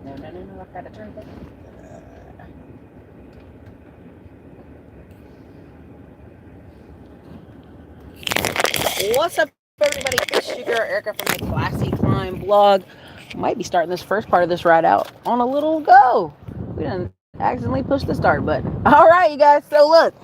No, I've got to turn that. What's up, everybody? It's your girl Erica from the Classy Climb blog. Might be starting this first part of this ride out on a little go. We didn't accidentally push the start button. All right, you guys. So look,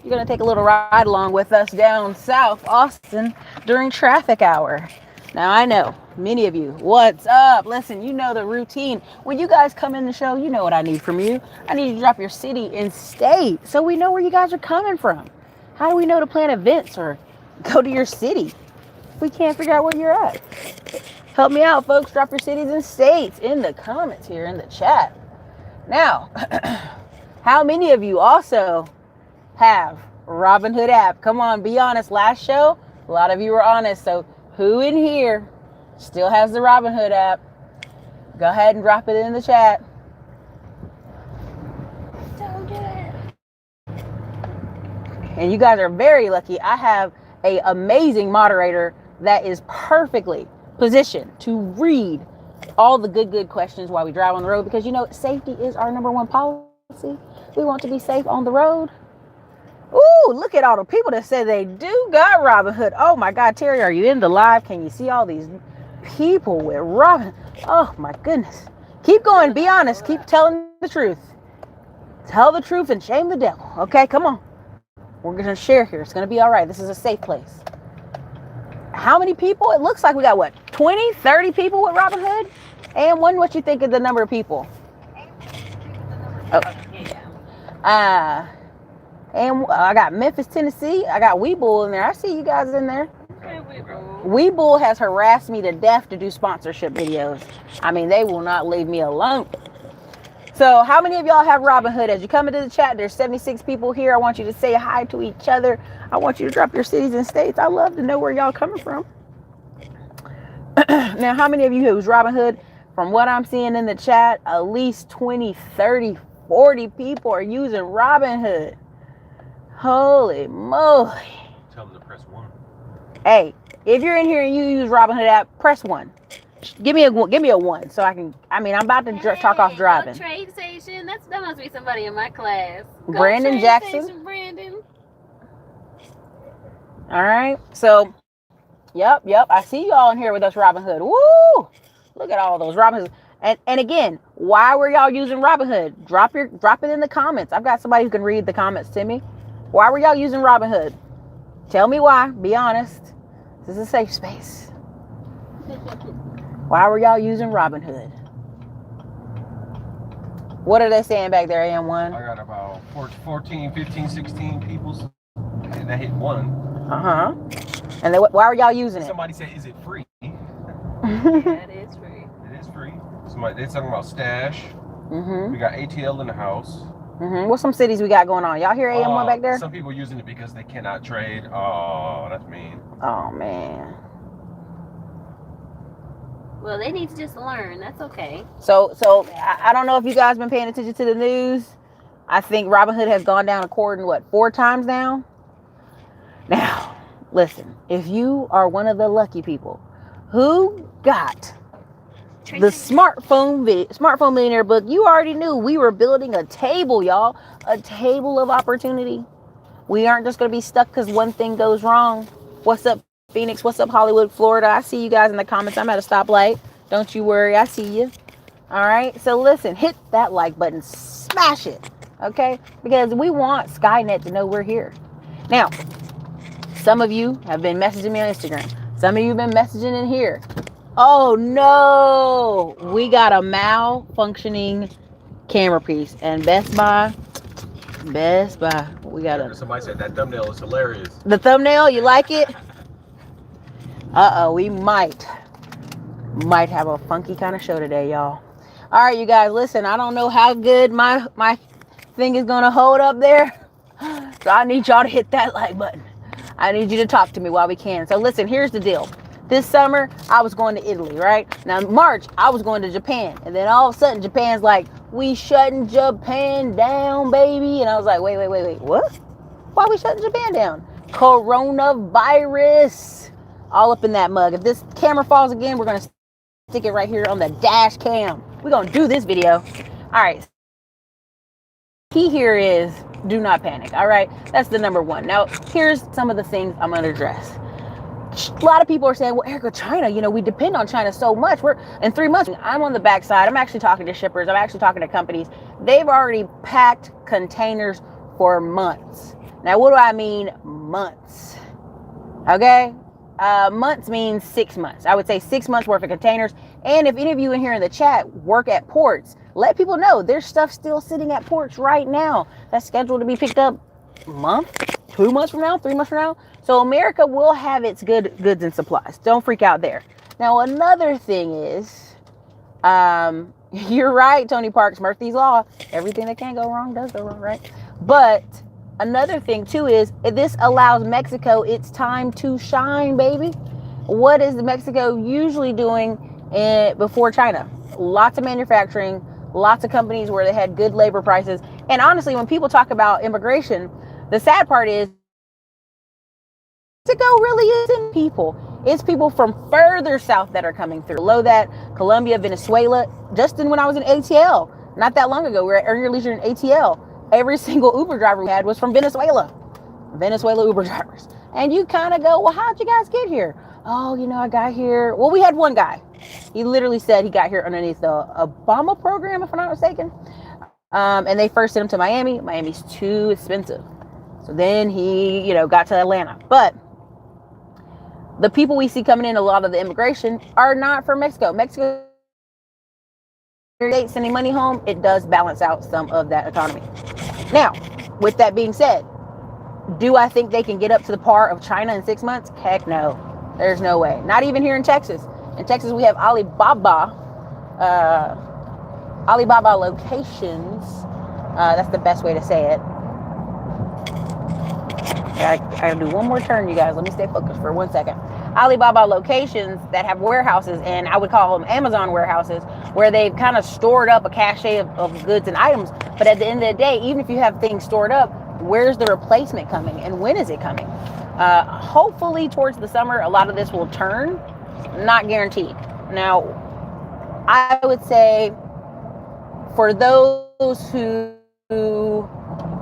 you're gonna take a little ride along with us down South Austin during traffic hour. Now I know many of you. What's up? Listen, you know the routine. When you guys come in the show, you know what I need from you. I need you to drop your city and state so we know where you guys are coming from. How do we know to plan events or go to your city? We can't figure out where you're at. Help me out, folks. Drop your cities and states in the comments here in the chat. Now, how many of you also have Robinhood app? Come on, be honest. Last show, a lot of you were honest. So who in here still has the Robinhood app? Go ahead and drop it in the chat. Don't do it. And you guys are very lucky. I have an amazing moderator that is perfectly positioned to read all the good questions while we drive on the road, because you know safety is our number one policy. We want to be safe on the road. Ooh, look at all the people that said they do got Robinhood. Oh my God, Terry, are you in the live? Can you see all these people with Robin? Oh my goodness. Keep going. Be honest. Keep telling the truth. Tell the truth and shame the devil. Okay, come on. We're going to share here. It's going to be all right. This is a safe place. How many people? It looks like we got what? 20, 30 people with Robinhood? And what you think of the number of people? Oh. And I got Memphis, Tennessee. I got Weebull in there. I see you guys in there. Weebull has harassed me to death to do sponsorship videos. I mean, they will not leave me alone. So how many of y'all have Robinhood? As you come into the chat, there's 76 people here. I want you to say hi to each other. I want you to drop your cities and states. I love to know where y'all coming from. Now, how many of you who's Robinhood? From what I'm seeing in the chat, at least 20, 30, 40 people are using Robinhood. Holy moly. Tell them to press 1. Hey, if you're in here and you use Robinhood app, press 1. Give me a 1 so I can. I mean, I'm about to talk off driving. Trade station. That must be somebody in my class. Brandon Jackson. Station, Brandon. All right. So, yep. I see you all in here with us, Robinhood. Woo! Look at all those Robinhoods. And again, why were y'all using Robinhood? Drop it in the comments. I've got somebody who can read the comments to me. Why were y'all using Robinhood? Tell me why. Be honest. This is a safe space. Why were y'all using Robinhood? What are they saying back there, AM1? I got about 14, 15, 16 people that hit 1. Uh-huh. And why are y'all using it? Somebody said, is it free? Yeah, it is free. It is free. They're talking about Stash. Mm-hmm. We got ATL in the house. Mm-hmm. What's some cities we got going on? Y'all hear AM1 back there? Some people using it because they cannot trade. Oh, that's mean. Oh, man. Well, they need to just learn. That's okay. So I don't know if you guys been paying attention to the news. I think Robinhood has gone down according, 4 times now? Now, listen. If you are one of the lucky people who got the smartphone millionaire book, you already knew we were building a table, y'all. A table of opportunity. We aren't just going to be stuck because one thing goes wrong. What's up, Phoenix? What's up, Hollywood, Florida? I see you guys in the comments. I'm at a stoplight. Don't you worry. I see you. All right. So listen, hit that like button. Smash it. Okay? Because we want Skynet to know we're here. Now, some of you have been messaging me on Instagram. Some of you have been messaging in here. Oh, no. We got a malfunctioning camera piece. And Best Buy. We got a... Somebody said that thumbnail is hilarious. The thumbnail, you like it? Uh-oh, we might have a funky kind of show today, y'all. All right, you guys, listen, I don't know how good my thing is going to hold up there. So I need y'all to hit that like button. I need you to talk to me while we can. So listen, here's the deal. This summer, I was going to Italy, right? Now, in March, I was going to Japan. And then all of a sudden, Japan's like, we shutting Japan down, baby. And I was like, wait. What? Why are we shutting Japan down? Coronavirus. all up in that mug. If this camera falls again, we're going to stick it right here on the dash cam. We're going to do this video. All right. Key here is do not panic. All right. That's the number one. Now, here's some of the things I'm going to address. A lot of people are saying, well, Erica, China, you know, we depend on China so much. We're in 3 months. I'm on the backside. I'm actually talking to shippers. I'm actually talking to companies. They've already packed containers for months. Now, what do I mean months? Okay. Months means 6 months. I would say 6 months worth of containers. And if any of you in here in the chat work at ports, let people know there's stuff still sitting at ports right now that's scheduled to be picked up a month, 2 months from now, 3 months from now. So America will have its goods and supplies. Don't freak out there. Now, another thing is, you're right, Tony Parks, Murphy's Law. Everything that can go wrong does go wrong, right? But another thing, too, is this allows Mexico its time to shine, baby. What is Mexico usually doing before China? Lots of manufacturing, lots of companies where they had good labor prices. And honestly, when people talk about immigration, the sad part is Mexico really isn't people. It's people from further south that are coming through. Below that, Colombia, Venezuela. Justin, when I was in ATL, not that long ago, we were at Earn Your Leisure in ATL. Every single Uber driver we had was from Venezuela. Venezuela Uber drivers. And you kind of go, well, how'd you guys get here? Oh, you know, I got here. Well, we had one guy. He literally said he got here underneath the Obama program, if I'm not mistaken. And they first sent him to Miami. Miami's too expensive. So then he, you know, got to Atlanta. But the people we see coming in, a lot of the immigration, are not from Mexico. Mexico sending money home, it does balance out some of that economy. Now, with that being said, do I think they can get up to the par of China in 6 months? Heck no. There's no way. Not even here in Texas. In Texas, we have Alibaba locations. That's the best way to say it. I gotta do one more turn, you guys. Let me stay focused for 1 second. Alibaba locations that have warehouses, and I would call them Amazon warehouses, where they've kind of stored up a cache of goods and items. But at the end of the day, even if you have things stored up, where's the replacement coming and when is it coming? Hopefully towards the summer, a lot of this will turn. Not guaranteed. Now, I would say for those who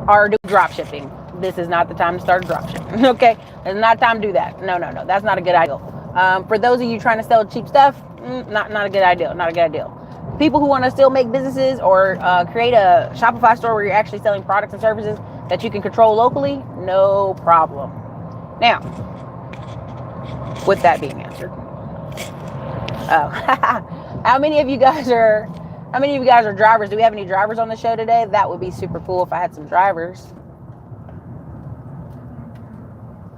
are doing drop shipping, this is not the time to start drop shipping. Okay, it's not time to do that. No, that's not a good idea. For those of you trying to sell cheap stuff, not a good idea. Not a good idea. People who want to still make businesses or create a Shopify store where you're actually selling products and services that you can control locally, no problem. Now, with that being answered, how many of you guys are drivers? Do we have any drivers on the show today? That would be super cool if I had some drivers.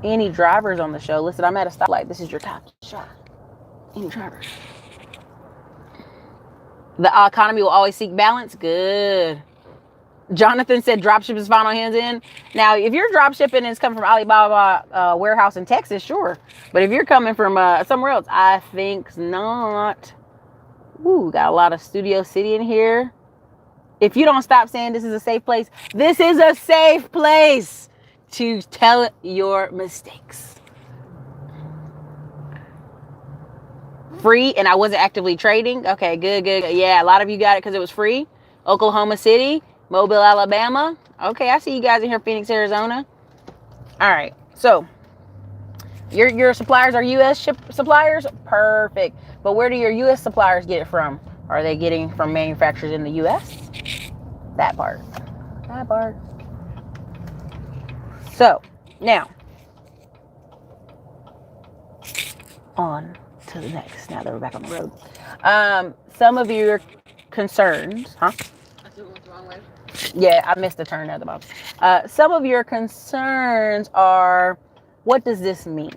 Any drivers on the show? Listen, I'm at a stoplight. This is your top shot. Any drivers? The economy will always seek balance. Good. Jonathan said dropship is final hands in. Now, if you're dropshipping and it's coming from Alibaba warehouse in Texas, sure. But if you're coming from somewhere else, I think not. Ooh, got a lot of Studio City in here. If you don't stop saying this is a safe place, this is a safe place to tell your mistakes. Free, and I wasn't actively trading. Okay, good. Yeah, a lot of you got it because it was free. Oklahoma City, Mobile, Alabama. Okay, I see you guys in here, Phoenix, Arizona. All right, so your suppliers are U.S. suppliers? Perfect. But where do your U.S. suppliers get it from? Are they getting from manufacturers in the U.S.? That part. So, now, on to the next, now that we're back on the road. Some of your concerns, huh? I went the wrong way. Yeah, I missed the turn at the bottom. Some of your concerns are, what does this mean?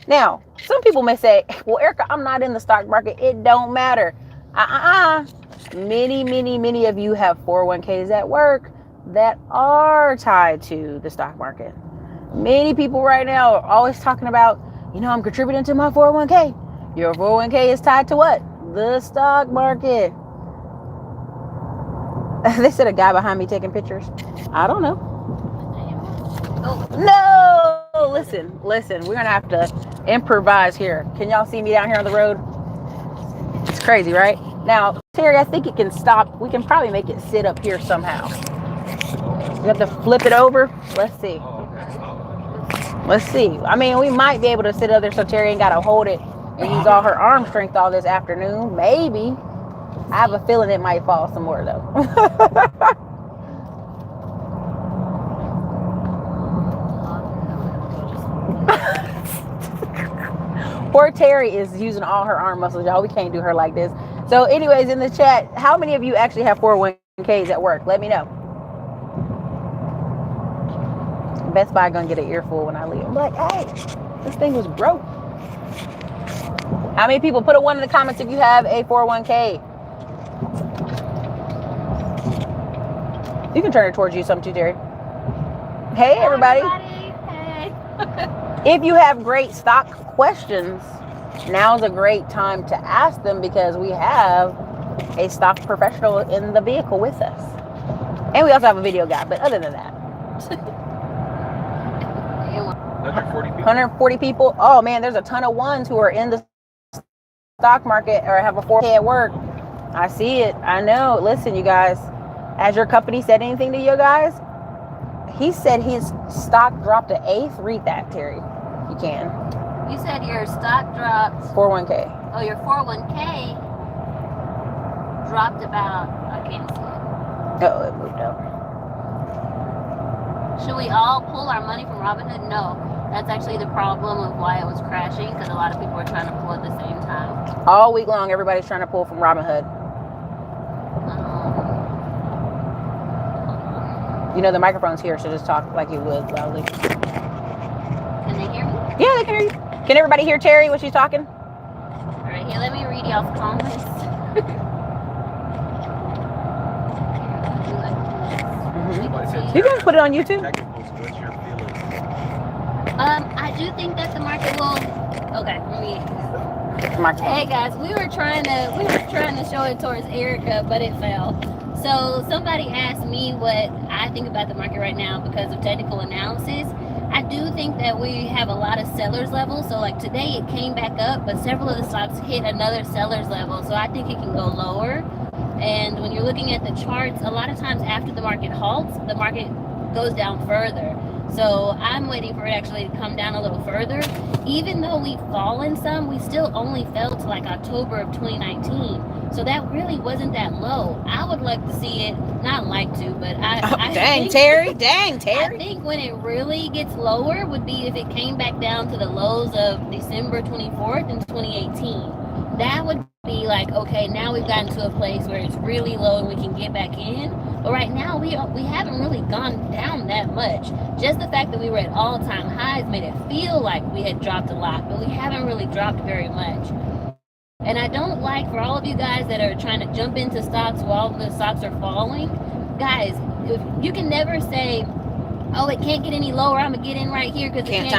Now, some people may say, well, Erica, I'm not in the stock market. It don't matter. Many of you have 401ks at work that are tied to the stock market. Many people right now are always talking about, I'm contributing to my 401k. Your 401k is tied to what? The stock market. They said a guy behind me taking pictures. I don't know. Oh. No! Oh, listen. We're gonna have to improvise here. Can y'all see me down here on the road? It's crazy, right? Now, Terry, I think it can stop. We can probably make it sit up here somehow. We have to flip it over. Let's see. Let's see. I mean, we might be able to sit up there so Terry ain't gotta hold it and use all her arm strength all this afternoon. Maybe. I have a feeling it might fall some more though. Poor Terry is using all her arm muscles, y'all. We can't do her like this. So anyways, in the chat, how many of you actually have 401ks at work? Let me know. Best Buy gonna get an earful when I leave. I'm like, hey, this thing was broke. How many people? Put a 1 in the comments if you have a 401k. You can turn it towards you some too, Terry. Hey, everybody. Hey. If you have great stock questions, now's a great time to ask them because we have a stock professional in the vehicle with us. And we also have a video guy, but other than that. 140 people. 140 people. Oh man, there's a ton of ones who are in the stock market or have a 4K at work. I see it. I know. Listen, you guys, has your company said anything to you guys? He said his stock dropped an eighth. Read that, Terry. You can. You said your stock dropped. 401k. Oh, your 401k dropped about. I can't see it. Oh, it moved up. Should we all pull our money from Robinhood? No. That's actually the problem of why it was crashing, because a lot of people were trying to pull at the same time. All week long, everybody's trying to pull from Robinhood. You know the microphone's here, so just talk like you would loudly. Can they hear me? Yeah, they can hear you. Can everybody hear Terry when she's talking? All right, here, let me read y'all's comments. You can put it on YouTube. What's your feelings? I do think that the market will. Okay, let me. Hey guys, we were trying to show it towards Erica, but it fell. So somebody asked me what I think about the market right now because of technical analysis. I do think that we have a lot of sellers levels. So like today it came back up, but several of the stocks hit another sellers level. So I think it can go lower. And when you're looking at the charts, a lot of times after the market halts, the market goes down further. So I'm waiting for it actually to come down a little further. Even though we've fallen some, we still only fell to like October of 2019. So that really wasn't that low. I would like to see it, not like to, but Dang, Terry. I think when it really gets lower would be if it came back down to the lows of December 24th in 2018. That would be like, okay, now we've gotten to a place where it's really low and we can get back in. But right now we haven't really gone down that much. Just the fact that we were at all-time highs made it feel like we had dropped a lot, but we haven't really dropped very much. And I don't like, for all of you guys that are trying to jump into stocks while the stocks are falling, guys, you can never say, oh, it can't get any lower, I'm gonna get in right here because it can't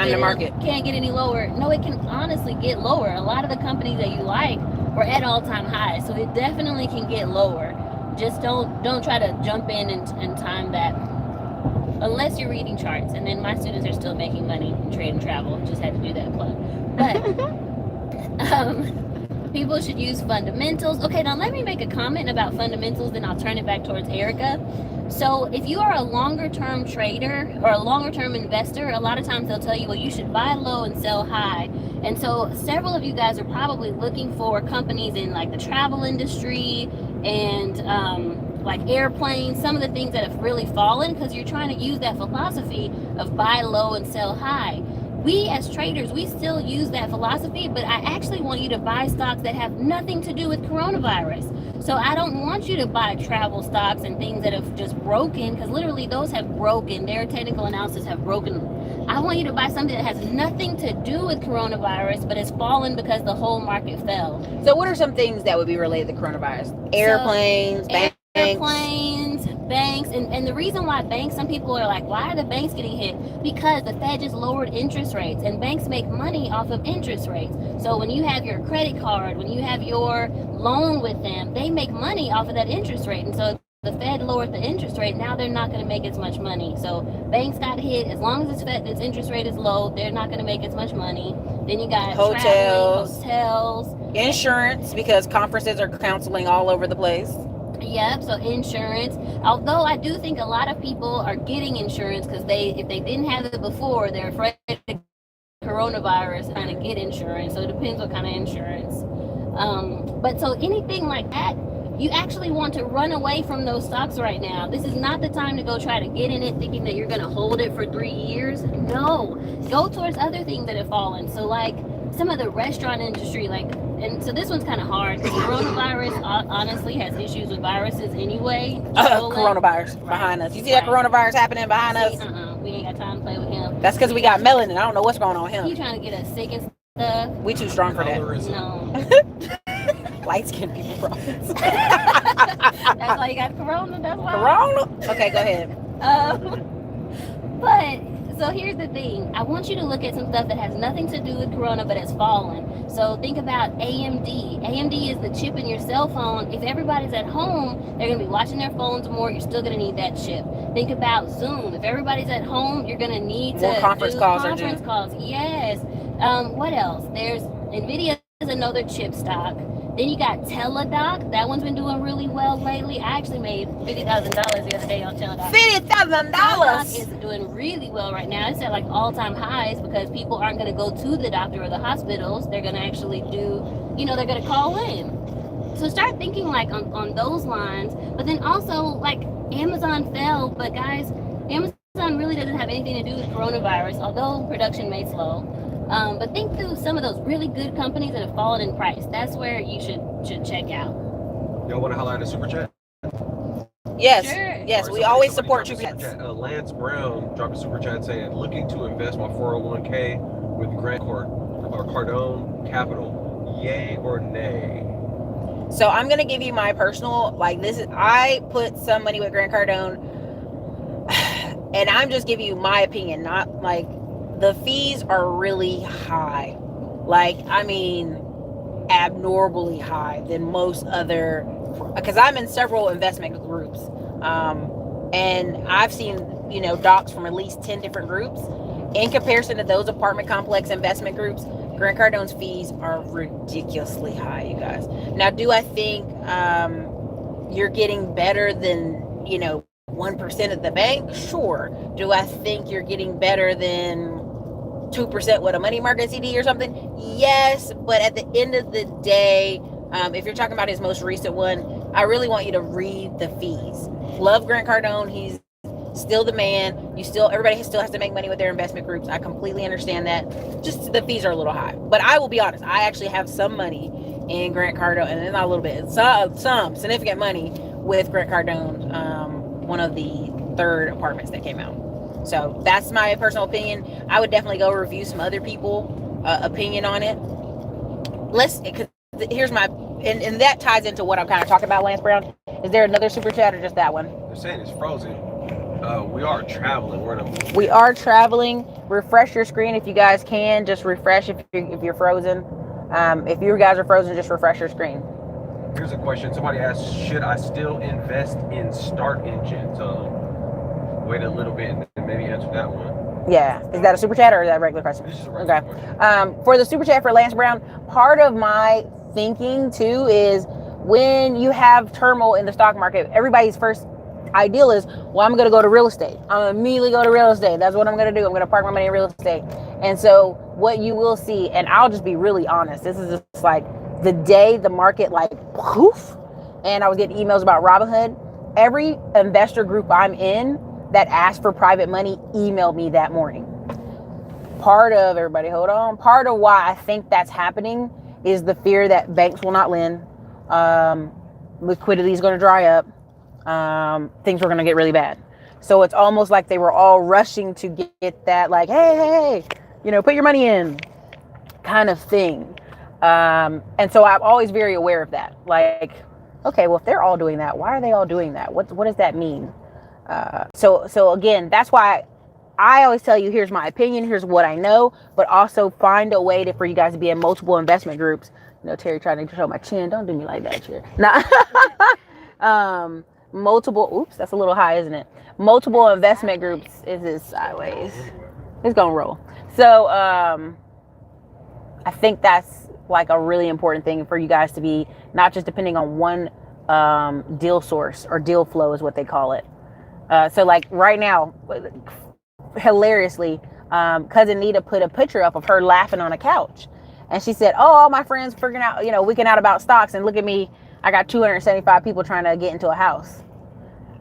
get any lower. No, it can honestly get lower. A lot of the companies that you like were at all-time highs, so it definitely can get lower. Just don't try to jump in and time that, unless you're reading charts. And then my students are still making money in trade and travel. Just had to do that plug. But people should use fundamentals. Okay, now let me make a comment about fundamentals, then I'll turn it back towards Erica. So if you are a longer term trader or a longer term investor, a lot of times they'll tell you, well, you should buy low and sell high. And so several of you guys are probably looking for companies in like the travel industry and like airplanes, some of the things that have really fallen, because you're trying to use that philosophy of buy low and sell high. We as traders, we still use that philosophy, but I actually want you to buy stocks that have nothing to do with coronavirus. So I don't want you to buy travel stocks and things that have just broken, because literally those have broken. Their technical analysis have broken. I want you to buy something that has nothing to do with coronavirus, but has fallen because the whole market fell. So what are some things that would be related to coronavirus? Airplanes, banks. Airplanes, banks, and the reason why banks, some people are like, why are the banks getting hit? Because the Fed just lowered interest rates, and banks make money off of interest rates. So when you have your credit card, when you have your loan with them, they make money off of that interest rate. And so the Fed lowered the interest rate. Now they're not going to make as much money. So banks got hit. As long as its interest rate is low, they're not going to make as much money. Then you got hotels, hotels, insurance, because conferences are counseling all over the place. Yep, so insurance. Although I do think a lot of people are getting insurance because if they didn't have it before, they're afraid of coronavirus trying to get insurance. So it depends what kind of insurance. But so anything like that, you actually want to run away from those stocks right now. This is not the time to go try to get in it thinking that you're going to hold it for 3 years. No, go towards other things that have fallen. So like some of the restaurant industry, and so this one's kind of hard because coronavirus honestly has issues with viruses anyway. Coronavirus behind us. You see that coronavirus happening behind us? We ain't got time to play with him. That's because we got melanin. I don't know what's going on with him. He's trying to get us sick and stuff. We too strong for that. No. Light-skinned people problems. That's why you got corona. That's why. Corona? Okay, go ahead. But so here's the thing. I want you to look at some stuff that has nothing to do with corona but has fallen. So think about AMD. AMD is the chip in your cell phone. If everybody's at home, they're going to be watching their phones more. You're still going to need that chip. Think about Zoom. If everybody's at home, you're going to need to conference do calls. Conference calls. Yes. What else? There's NVIDIA is another chip stock. Then you got Teladoc. That one's been doing really well lately. I actually made $50,000 the other day on Teladoc. $50,000. Teladoc is doing really well right now. It's at like all-time highs because people aren't going to go to the doctor or the hospitals. They're going to actually they're going to call in. So start thinking like on those lines. But then also like Amazon fell, but guys, Amazon really doesn't have anything to do with coronavirus, although production may slow. But think through some of those really good companies that have fallen in price. That's where you should check out. Y'all want to highlight a super chat? Yes, sure. yes, we always support super chats. Lance Brown dropped a super chat saying, looking to invest my 401k with Grant Cardone Capital. Yay or nay? So I'm gonna give you my personal, I put some money with Grant Cardone, and I'm just giving you my opinion, not like the fees are really high, abnormally high than most other, because I'm in several investment groups, and I've seen docs from at least 10 different groups. In comparison to those apartment complex investment groups, Grant Cardone's fees are ridiculously high, you guys. Now, do I think you're getting better than 1% at the bank? Sure. Do I think you're getting better than 2% with a money market CD or something? Yes, but at the end of the day, if you're talking about his most recent one, I really want you to read the fees. Love Grant Cardone. He's still the man. Everybody still has to make money with their investment groups. I completely understand that. Just the fees are a little high. But I will be honest, I actually have some money in Grant Cardone, and not a little bit, some significant money with Grant Cardone, one of the third apartments that came out. So that's my personal opinion. I would definitely go review some other people's opinion on it. Here's my, and that ties into what I'm kind of talking about, Lance Brown. Is there another super chat or just that one? They're saying it's frozen. We are traveling. We are traveling. Refresh your screen if you guys can. Just refresh if you're frozen. If you guys are frozen, just refresh your screen. Here's a question. Somebody asked, should I still invest in Start Engine? So wait a little bit and maybe answer that one. Yeah. Is that a super chat or is that a regular question? This is a regular question. For the super chat for Lance Brown, part of my thinking too is when you have turmoil in the stock market, everybody's first ideal is, well, I'm going to go to real estate. I'm going to immediately go to real estate. That's what I'm going to do. I'm going to park my money in real estate. And so what you will see, and I'll just be really honest, this is just like the day the market poof, and I was getting emails about Robinhood. Every investor group I'm in that asked for private money emailed me that morning. Part of why I think that's happening is the fear that banks will not lend. Liquidity is going to dry up. Things were going to get really bad. So it's almost like they were all rushing to get that, hey, put your money in kind of thing. And so I'm always very aware of that. Okay, well, if they're all doing that, why are they all doing that? What does that mean? So again, that's why I always tell you, here's my opinion, here's what I know, but also find a way for you guys to be in multiple investment groups. Terry trying to show my chin. Don't do me like that, Terry. Nah. multiple, oops, that's a little high, isn't it? Multiple investment groups is sideways. It's gonna roll. So I think that's like a really important thing for you guys to be not just depending on one deal source, or deal flow is what they call it. So like right now, hilariously, cousin Nita put a picture up of her laughing on a couch, and she said, "Oh, all my friends figuring out, weeking out about stocks, and look at me, I got 275 people trying to get into a house."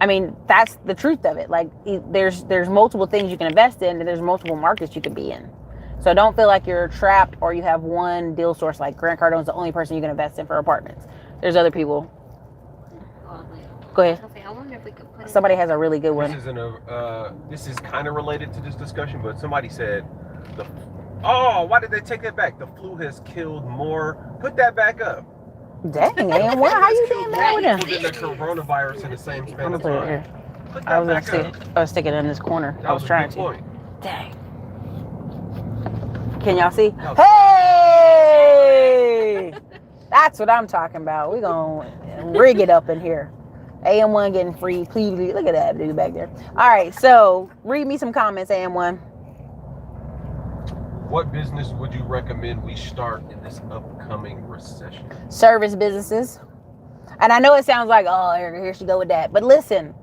I mean, that's the truth of it. Like, there's multiple things you can invest in, and there's multiple markets you can be in. So don't feel like you're trapped or you have one deal source. Like Grant Cardone's the only person you can invest in for apartments. There's other people. Go ahead. I wonder if we could put Somebody has a really good one. This is kind of related to this discussion, but somebody said, why did they take that back? The flu has killed more. Put that back up. Dang, man. What? How you doing that with them? The coronavirus in the same span I'm of gonna put it time. here. Put I that was back gonna up. I was sticking it in this corner. That I was trying a good to. point. Dang. Can y'all see? Hey! That's what I'm talking about. We're gonna rig it up in here. AM1 getting free. Please, look at that dude back there. All right, so read me some comments, AM1. What business would you recommend we start in this upcoming recession? Service businesses. And I know it sounds like, oh, here she go with that. But listen,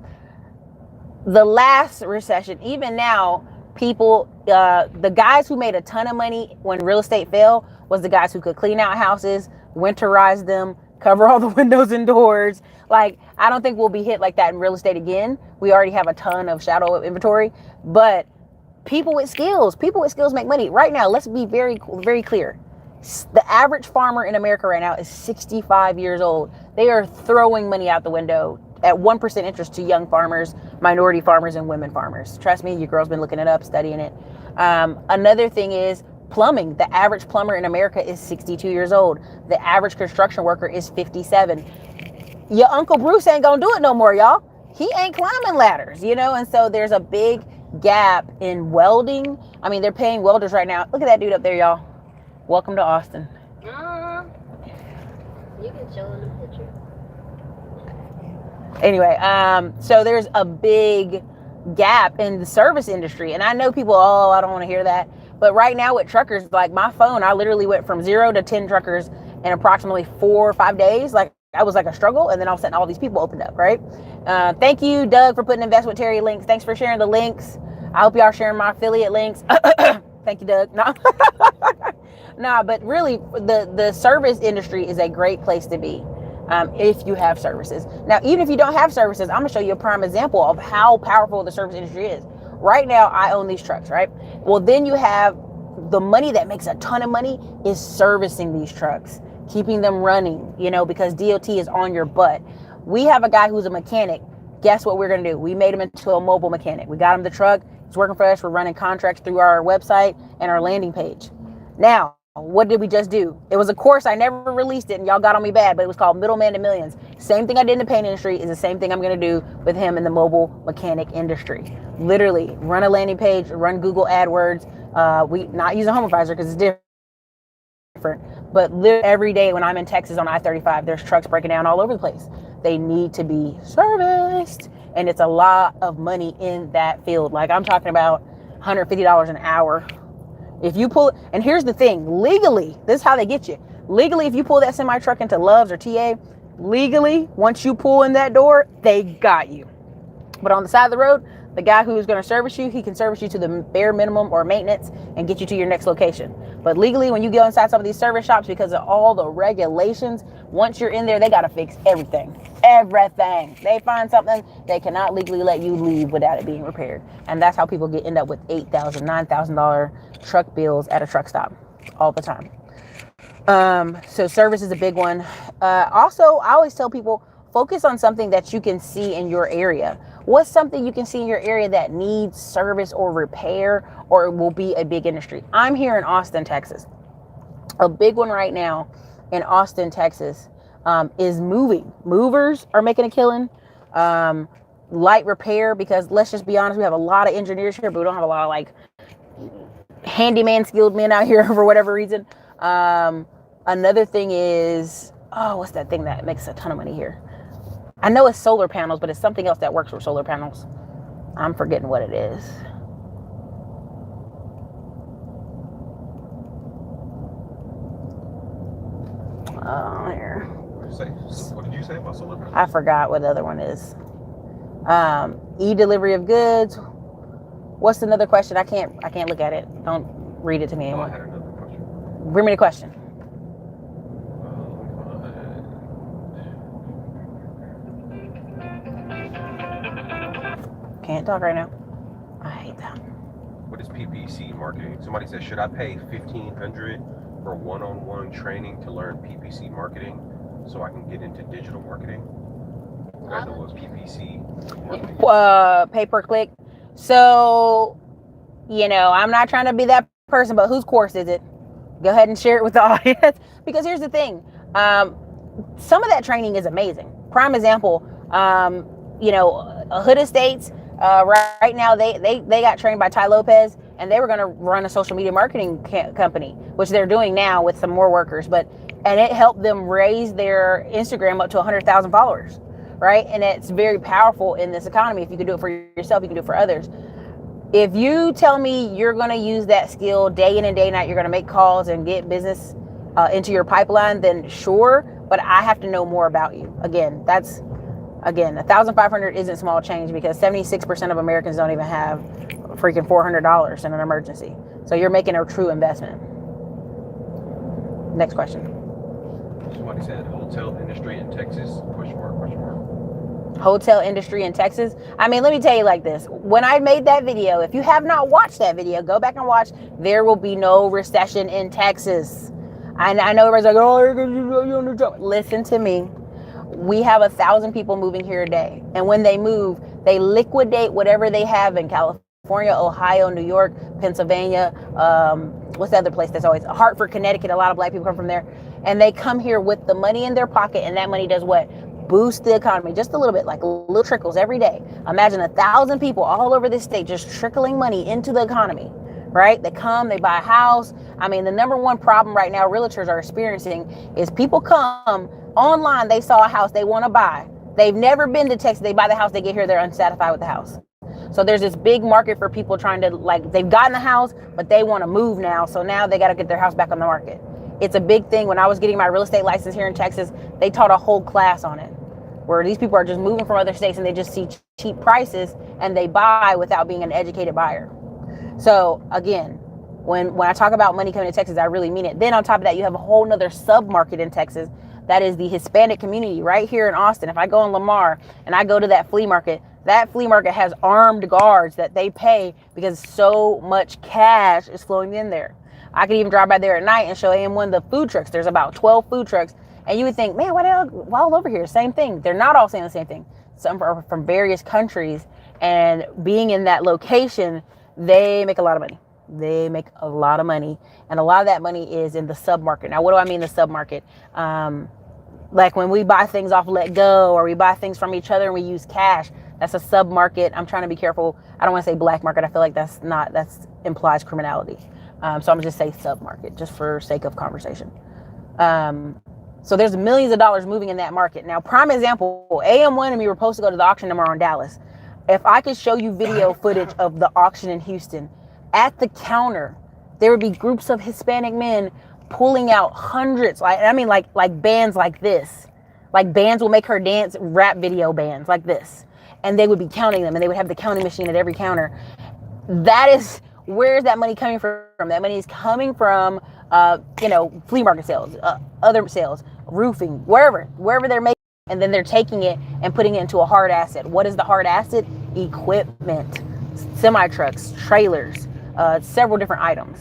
the last recession, even now, people, the guys who made a ton of money when real estate fell was the guys who could clean out houses, winterize them, cover all the windows and doors. Like, I don't think we'll be hit like that in real estate again. We already have a ton of shadow inventory, but people with skills make money. Right now, let's be very, very clear. The average farmer in America right now is 65 years old. They are throwing money out the window at 1% interest to young farmers, minority farmers, and women farmers. Trust me, your girl's been looking it up, studying it. Another thing is plumbing. The average plumber in America is 62 years old. The average construction worker is 57. Your Uncle Bruce ain't gonna do it no more, y'all. He ain't climbing ladders, and so there's a big gap in welding. I mean, they're paying welders right now. Look at that dude up there, y'all. Welcome to Austin. You can show in the picture. Anyway, so there's a big gap in the service industry. And I know people, I don't want to hear that. But right now with truckers, like my phone, I literally went from 0 to 10 truckers in approximately 4 or 5 days. Like, I was like a struggle. And then all of a sudden all these people opened up, right? Thank you, Doug, for putting Invest with Terry links. Thanks for sharing the links. I hope y'all are sharing my affiliate links. Thank you, Doug. No. Nah, but really, the service industry is a great place to be if you have services. Now, even if you don't have services, I'm going to show you a prime example of how powerful the service industry is. Right now, I own these trucks, right? Well, then you have the money that makes a ton of money is servicing these trucks, keeping them running, because DOT is on your butt. We have a guy who's a mechanic. Guess what we're going to do? We made him into a mobile mechanic. We got him the truck. He's working for us. We're running contracts through our website and our landing page. Now, what did we just do? It was a course. I never released it and y'all got on me bad, but it was called Middleman to Millions. Same thing I did in the paint industry is the same thing I'm going to do with him in the mobile mechanic industry. Literally run a landing page, run Google AdWords. We not using home advisor because it's different, but every day when I'm in Texas on I-35, there's trucks breaking down all over the place. They need to be serviced, and it's a lot of money in that field. Like, I'm talking about $150 an hour. If you pull, and here's the thing, legally, this is how they get you. Legally, if you pull that semi truck into Love's or TA, legally, once you pull in that door, they got you. But on the side of the road, the guy who's going to service you, he can service you to the bare minimum or maintenance and get you to your next location. But legally, when you go inside some of these service shops, because of all the regulations, once you're in there, they got to fix everything. Everything. They find something, they cannot legally let you leave without it being repaired. And that's how people end up with $8,000, $9,000 truck bills at a truck stop all the time. So service is a big one. Also, I always tell people, focus on something that you can see in your area. What's something you can see in your area that needs service or repair or will be a big industry? I'm here in Austin, Texas. A big one right now in Austin, Texas is moving. Movers are making a killing. Light repair, because let's just be honest, we have a lot of engineers here, but we don't have a lot of like handyman skilled men out here for whatever reason. Another thing is, what's that thing that makes a ton of money here? I know it's solar panels, but it's something else that works with solar panels. I'm forgetting what it is. Here. What did you say about solar panels? I forgot what the other one is. E-delivery of goods. What's another question? I can't look at it. Don't read it to me anymore. I had another question. Bring me the question. Can't talk right now. I hate that. What is PPC marketing? Somebody said, should I pay $1,500 for one-on-one training to learn PPC marketing so I can get into digital marketing? You guys know what PPC marketing is? Pay per click. So, I'm not trying to be that person, but whose course is it? Go ahead and share it with the audience. Because here's the thing. Some of that training is amazing. Prime example, Hood Estates, right now they got trained by Ty Lopez, and they were going to run a social media marketing company, which they're doing now with some more workers. And it helped them raise their Instagram up to 100,000 followers, right? And it's very powerful in this economy. If you can do it for yourself, you can do it for others. If you tell me you're going to use that skill day in and day night, you're going to make calls and get business into your pipeline, then sure. But I have to know more about you. Again, 1,500 isn't small change, because 76% of Americans don't even have freaking $400 in an emergency. So you're making a true investment. Next question. Somebody said hotel industry in Texas, question mark. Hotel industry in Texas. I mean, let me tell you like this. When I made that video, if you have not watched that video, go back and watch. There will be no recession in Texas. I know everybody's like, oh, you're on the job. Listen to me. We have 1,000 people moving here a day. And when they move, they liquidate whatever they have in California, Ohio, New York, Pennsylvania. What's the other place that's always? Hartford, Connecticut. A lot of black people come from there. And they come here with the money in their pocket. And that money does what? Boost the economy just a little bit, like little trickles every day. Imagine 1,000 people all over this state just trickling money into the economy, right? They come, they buy a house. I mean, the number one problem right now realtors are experiencing is people come online, they saw a house they want to buy. They've never been to Texas. They buy the house, they get here, they're unsatisfied with the house. So there's this big market for people trying to, they've gotten the house, but they want to move now. So now they got to get their house back on the market. It's a big thing. When I was getting my real estate license here in Texas, they taught a whole class on it, where these people are just moving from other states and they just see cheap prices and they buy without being an educated buyer. So again, when I talk about money coming to Texas, I really mean it. Then on top of that, you have a whole nother sub-market in Texas. That is the Hispanic community right here in Austin. If I go in Lamar and I go to that flea market has armed guards that they pay because so much cash is flowing in there. I could even drive by there at night and show AM1 the food trucks. There's about 12 food trucks. And you would think, man, why are they all over here? Same thing. They're not all saying the same thing. Some are from various countries. And being in that location, they make a lot of money. They make a lot of money. And a lot of that money is in the sub-market. Now, what do I mean the sub-market? Like when we buy things off Let Go, or we buy things from each other and we use cash, that's a sub-market. I'm trying to be careful. I don't want to say black market. I feel like that implies criminality. So I'm going to just say sub-market, just for sake of conversation. So there's millions of dollars moving in that market. Now, prime example, AM1 and me were supposed to go to the auction tomorrow in Dallas. If I could show you video footage of the auction in Houston, at the counter, there would be groups of Hispanic men pulling out hundreds, like bands like this. Like bands will make her dance, rap video bands like this. And they would be counting them, and they would have the counting machine at every counter. Where's that money coming from? That money is coming from, flea market sales, other sales, roofing, wherever they're making, and then they're taking it and putting it into a hard asset. What is the hard asset? Equipment, semi-trucks, trailers, several different items.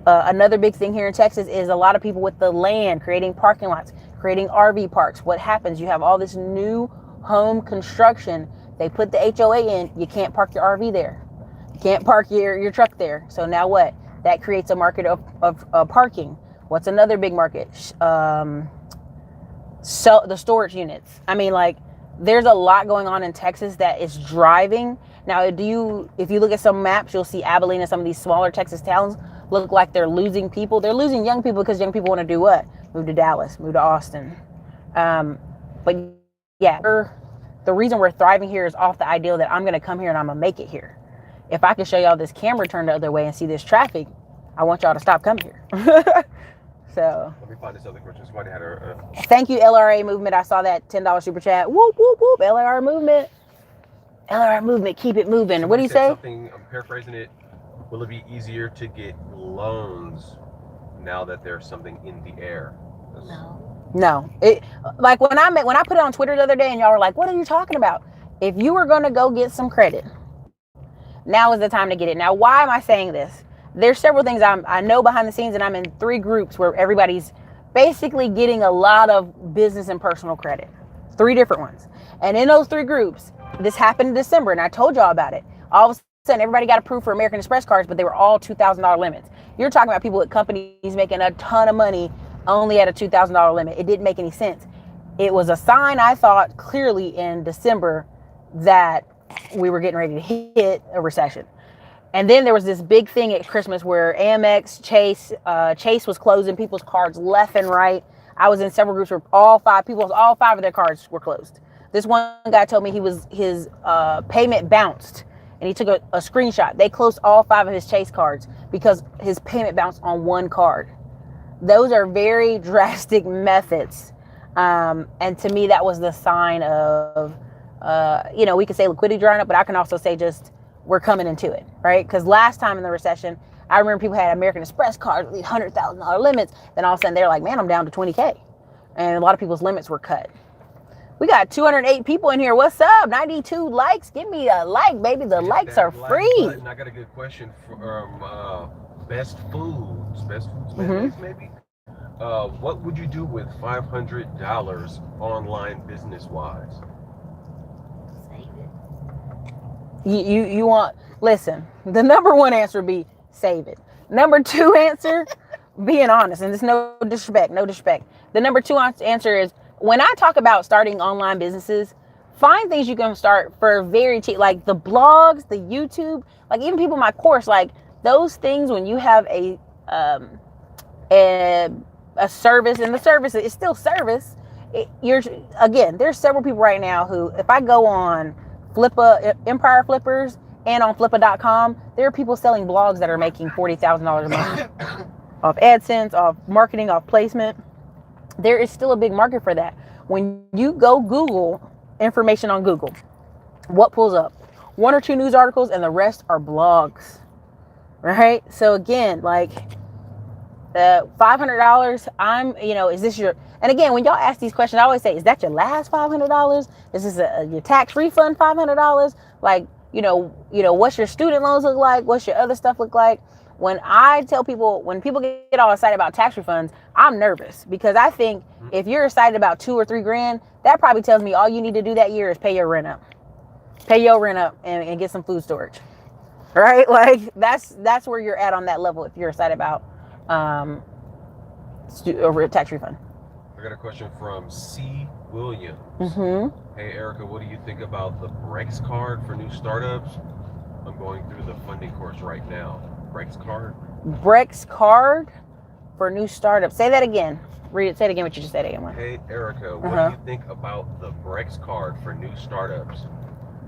Another big thing here in Texas is a lot of people with the land, creating parking lots, creating RV parks. What happens? You have all this new home construction. They put the HOA in. You can't park your RV there. You can't park your truck there. So now what? That creates a market of parking. What's another big market? So the storage units. I mean, there's a lot going on in Texas that is driving. Now, if you look at some maps, you'll see Abilene and some of these smaller Texas towns look like they're losing people. They're losing young people because young people want to do what? Move to Dallas, move to Austin. But the reason we're thriving here is off the ideal that I'm going to come here and I'm going to make it here. If I can show y'all this camera turned the other way and see this traffic, I want y'all to stop coming here. So let me find this other question. Somebody had a thank you, LRA movement. I saw that $10 super chat. Whoop whoop whoop. LRA movement. LRA movement. Keep it moving. What do you say? Something, I'm paraphrasing it. Will it be easier to get loans now that there's something in the air? No. It like when I put it on Twitter the other day and y'all were like, "What are you talking about?" If you were going to go get some credit, now is the time to get it. Now, why am I saying this? There's several things I know behind the scenes, and I'm in 3 groups where everybody's basically getting a lot of business and personal credit. 3 different ones. And in those 3 groups, this happened in December, and I told y'all about it. All of a sudden, everybody got approved for American Express cards, but they were all $2,000 limits. You're talking about people with companies making a ton of money only at a $2,000 limit. It didn't make any sense. It was a sign, I thought, clearly in December that we were getting ready to hit a recession. And then there was this big thing at Christmas where Amex, Chase was closing people's cards left and right. I was in several groups where all 5 of their cards were closed. This one guy told me his payment bounced, and he took a screenshot. They closed all 5 of his Chase cards because his payment bounced on one card. Those are very drastic methods. And to me, that was the sign of, we could say liquidity drying up, but I can also say just we're coming into it, right? Because last time in the recession, I remember people had American Express cards with these $100,000 limits. Then all of a sudden they're like, man, I'm down to 20K. And a lot of people's limits were cut. We got 208 people in here. What's up? 92 likes. Give me a like, baby. The likes are free. Button. I got a good question from Best Foods. Maybe. What would you do with $500 online business-wise? You want, listen, the number 1 answer would be save it. Number 2 answer, being honest, and there's no disrespect. The number 2 answer is, when I talk about starting online businesses, find things you can start for very cheap, like the blogs, the YouTube, like even people in my course, like those things. When you have a service, and the service is still service, there's several people right now who, if I go on Empire Flippers and on Flippa.com, there are people selling blogs that are making $40,000 a month off AdSense, off marketing, off placement. There is still a big market for that. When you go Google information on Google, what pulls up? 1 or 2 news articles, and the rest are blogs, right? So again, like $500, is this your, and again, when y'all ask these questions, I always say, is that your last $500? Is this your tax refund $500? Like, what's your student loans look like? What's your other stuff look like? When I tell people, when people get all excited about tax refunds, I'm nervous, because I think if you're excited about $2 or $3 grand, that probably tells me all you need to do that year is pay your rent up. And get some food storage, right? Like that's where you're at on that level if you're excited about over a tax refund. I got a question from C. Williams. Mm-hmm. Hey, Erica, what do you think about the Brex card for new startups? I'm going through the funding course right now. Brex card for new startups. Say that again. Read it. Say it again. What you just said again. Hey, Erica, what do you think about the Brex card for new startups?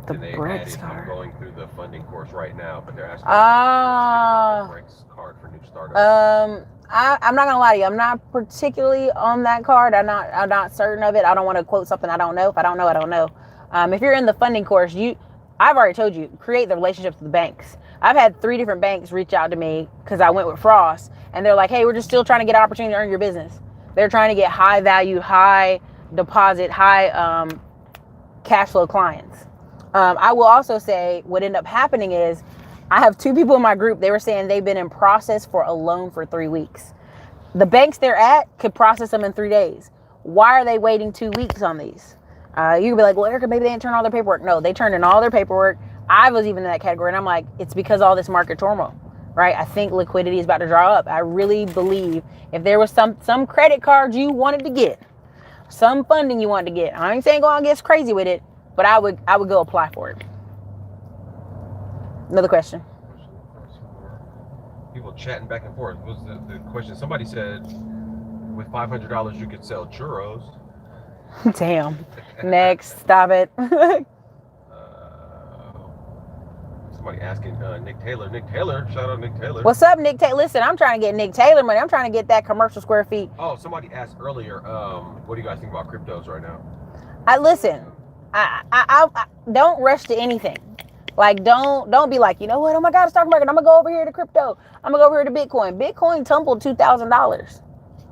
The Brex card. I'm going through the funding course right now, but they're asking about the Brex card for new startups. I'm not gonna lie to you. I'm not particularly on that card. I'm not certain of it. I don't want to quote something I don't know. If I don't know, I don't know. If you're in the funding course, I've already told you, create the relationships with the banks. I've had 3 different banks reach out to me because I went with Frost, and they're like, hey, we're just still trying to get an opportunity to earn your business. They're trying to get high value, high deposit, high cash flow clients. I will also say what ended up happening is I have 2 people in my group. They were saying they've been in process for a loan for 3 weeks. The banks they're at could process them in 3 days. Why are they waiting 2 weeks on these? You could be like, well, Erica, maybe they didn't turn all their paperwork. No, they turned in all their paperwork. I was even in that category, and I'm like, it's because all this market turmoil, right? I think liquidity is about to dry up. I really believe if there was some credit cards you wanted to get, some funding you wanted to get, I ain't saying go out and get crazy with it, but I would go apply for it. Another question. People chatting back and forth. What was the question? Somebody said with $500 you could sell churros. Damn. Next. Stop it. Somebody asking Nick Taylor. Nick Taylor, shout out Nick Taylor. What's up, Nick Taylor? Listen, I'm trying to get Nick Taylor money. I'm trying to get that commercial square feet. Oh, somebody asked earlier, what do you guys think about cryptos right now? I don't rush to anything. Like, don't be like, you know what? Oh my God, stock market. I'm gonna go over here to crypto. I'm gonna go over here to Bitcoin. Bitcoin tumbled $2,000.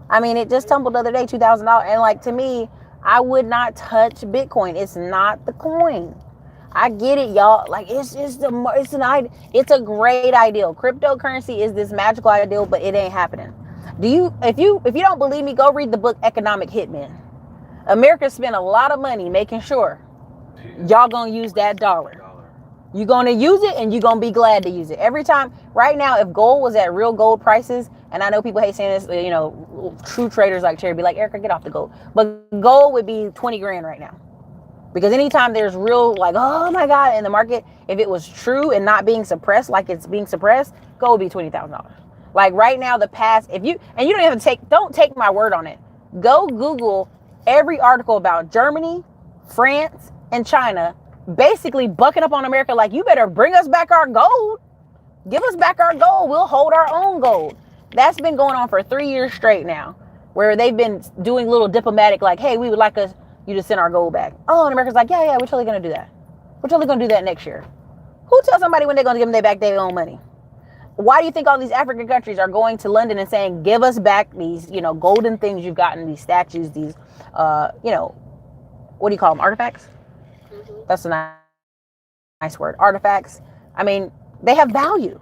I mean, it just tumbled the other day, $2,000. And like, to me, I would not touch Bitcoin. It's not the coin. I get it, y'all. Like, it's a great ideal. Cryptocurrency is this magical ideal, but it ain't happening. If you don't believe me, go read the book Economic Hitman. America spent a lot of money making sure y'all gonna use that dollar. You're gonna use it, and you're gonna be glad to use it. Every time, right now, if gold was at real gold prices, and I know people hate saying this, you know, true traders like Terry be like, Erica, get off the gold. But gold would be 20 grand right now. Because anytime there's real, like, oh my God, in the market, if it was true and not being suppressed like it's being suppressed, gold would be $20,000. Like right now, the past, don't take my word on it. Go Google every article about Germany, France, and China basically bucking up on America like, you better bring us back our gold. Give us back our gold. We'll hold our own gold. That's been going on for 3 years straight now, where they've been doing little diplomatic, like, hey, we would like you to send our gold back. Oh, and America's like, yeah, we're totally going to do that. We're totally going to do that next year. Who tells somebody when they're going to give them back their own money? Why do you think all these African countries are going to London and saying, give us back these, golden things you've gotten, these statues, these, what do you call them? Artifacts? Mm-hmm. That's a nice word. Artifacts. I mean, they have value.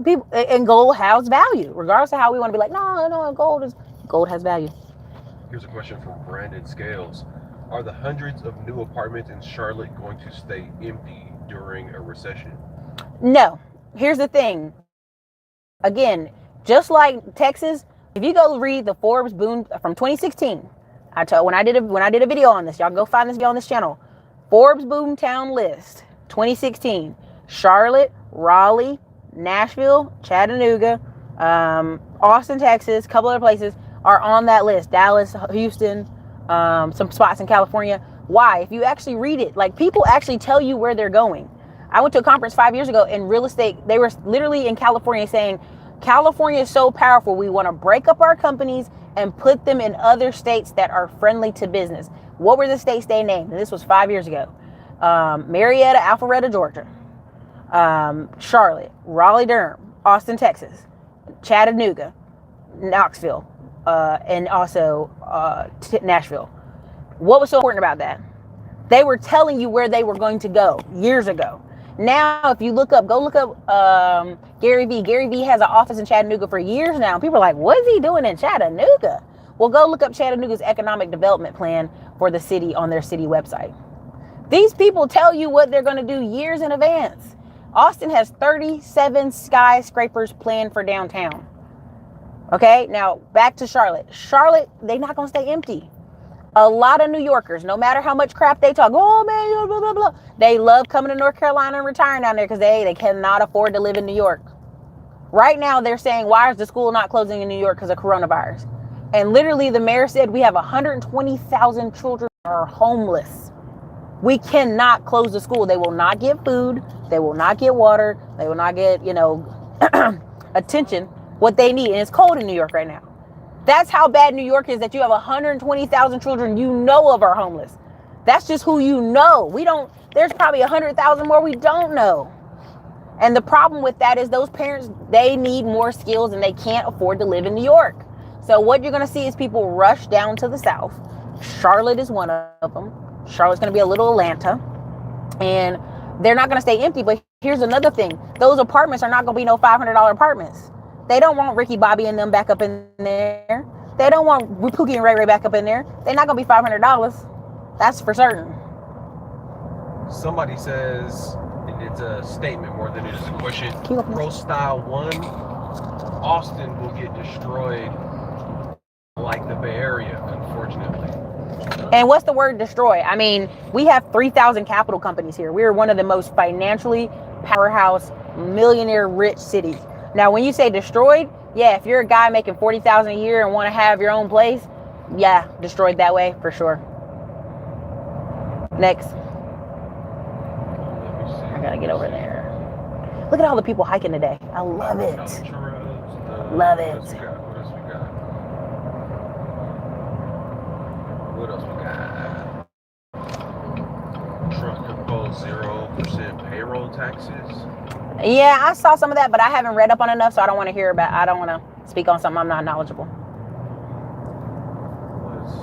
People, and gold has value, regardless of how we want to be like, no, gold has value. Here's a question from Brandon Scales. Are the hundreds of new apartments in Charlotte going to stay empty during a recession? No. Here's the thing. Again, just like Texas, if you go read the Forbes boom from 2016, when I did a video on this, y'all go find this video on this channel. Forbes boomtown list 2016: Charlotte, Raleigh, Nashville, Chattanooga, Austin, Texas, a couple other places are on that list. Dallas, Houston, some spots in California. Why? If you actually read it, like, people actually tell you where they're going. I went to a conference 5 years ago in real estate. They were literally in California saying, California is so powerful. We want to break up our companies and put them in other states that are friendly to business. What were the states they named? And this was 5 years ago. Marietta, Alpharetta, Georgia. Charlotte, Raleigh, Durham, Austin, Texas, Chattanooga, Knoxville, and also Nashville. What was so important about that? They were telling you where they were going to go years ago. Now, if you go look up Gary Vee. Gary Vee has an office in Chattanooga for years now. People are like, what is he doing in Chattanooga? Well, go look up Chattanooga's economic development plan for the city on their city website. These people tell you what they're going to do years in advance. Austin has 37 skyscrapers planned for downtown. Okay, now back to Charlotte. Charlotte, they're not going to stay empty. A lot of New Yorkers, no matter how much crap they talk, oh man, blah, blah, blah, they love coming to North Carolina and retiring down there because they cannot afford to live in New York. Right now, they're saying, why is the school not closing in New York because of coronavirus? And literally, the mayor said we have 120,000 children who are homeless. We cannot close the school. They will not get food. They will not get water. They will not get, attention, what they need. And it's cold in New York right now. That's how bad New York is, that you have 120,000 children of are homeless. That's just who you know. There's probably 100,000 more we don't know. And the problem with that is those parents, they need more skills and they can't afford to live in New York. So what you're going to see is people rush down to the South. Charlotte is one of them. Charlotte's going to be a little Atlanta. And they're not going to stay empty. But here's another thing. Those apartments are not going to be no $500 apartments. They don't want Ricky Bobby and them back up in there. They don't want Pookie and Ray Ray back up in there. They're not going to be $500. That's for certain. Somebody says, and it's a statement more than it is a question, Pro Style 1, Austin will get destroyed like the Bay Area, unfortunately. And what's the word destroy? I mean, we have 3,000 capital companies here. We are one of the most financially powerhouse, millionaire rich cities. Now, when you say destroyed, yeah, if you're a guy making $40,000 a year and want to have your own place, yeah, destroyed that way for sure. Next. Let me see. I gotta get over there. Look at all the people hiking today. I love it. Love it. What else we got? Trump proposed 0% payroll taxes. Yeah, I saw some of that, but I haven't read up on enough, so I don't want to speak on something I'm not knowledgeable. Let's see.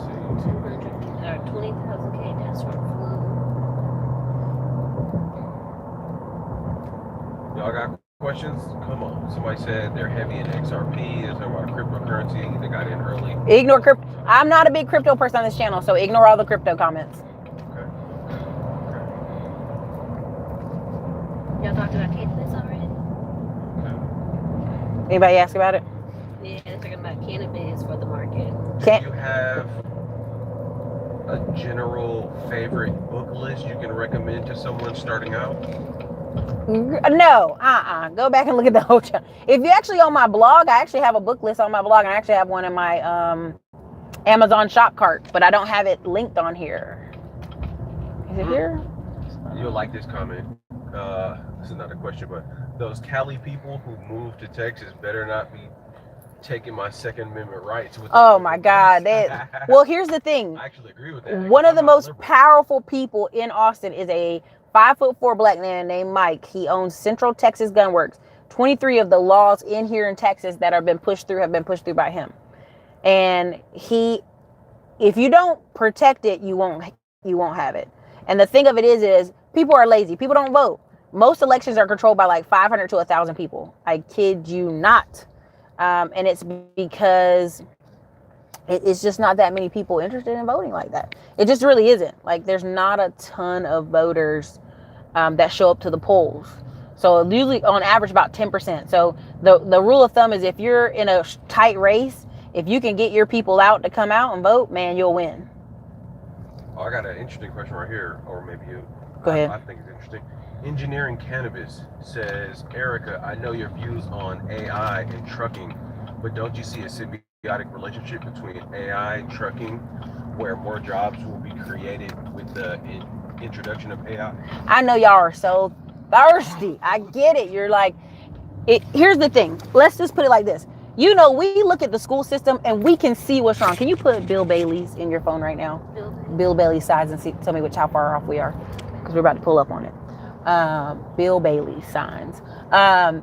20,000K, that's from flu. Y'all got questions? Come on. Somebody said they're heavy in XRP. Is there about cryptocurrency? They got in early. Ignore crypto. I'm not a big crypto person on this channel, so ignore all the crypto comments. Okay. Y'all talked about cannabis already? Anybody ask about it? Yeah, they're talking about cannabis for the market. Do you have a general favorite book list you can recommend to someone starting out? No, go back and look at the whole channel. If you actually on my blog, I actually have a book list on my blog, and I actually have one in my Amazon shop cart, but I don't have it linked on here. Is it here? You'll like this comment. This is not a question, but those Cali people who moved to Texas better not be taking my Second Amendment rights. Oh my God. Well, here's the thing. I actually agree with that. One of the most powerful people in Austin is a 5'4" black man named Mike. He owns Central Texas Gun Works. 23 of the laws in here in Texas that have been pushed through by him. And if you don't protect it, you won't have it. And the thing of it is people are lazy. People don't vote. Most elections are controlled by like 500 to 1,000 people. I kid you not. And it's because it's just not that many people interested in voting like that. It just really isn't. Like, there's not a ton of voters that show up to the polls. So usually on average about 10%. So the rule of thumb is if you're in a tight race, if you can get your people out to come out and vote, man, you'll win. Oh, I got an interesting question right here, or maybe you. Go ahead. I think it's interesting. Engineering Cannabis says, Erica, I know your views on AI and trucking, but don't you see a symbiotic relationship between AI and trucking where more jobs will be created with the introduction of AI? I know y'all are so thirsty. I get it. You're like, here's the thing. Let's just put it like this. You know, we look at the school system and we can see what's wrong. Can you put Bill Bailey's in your phone right now? Bill Bailey's size and tell me how far off we are, because we're about to pull up on it. Bill Bailey signs. I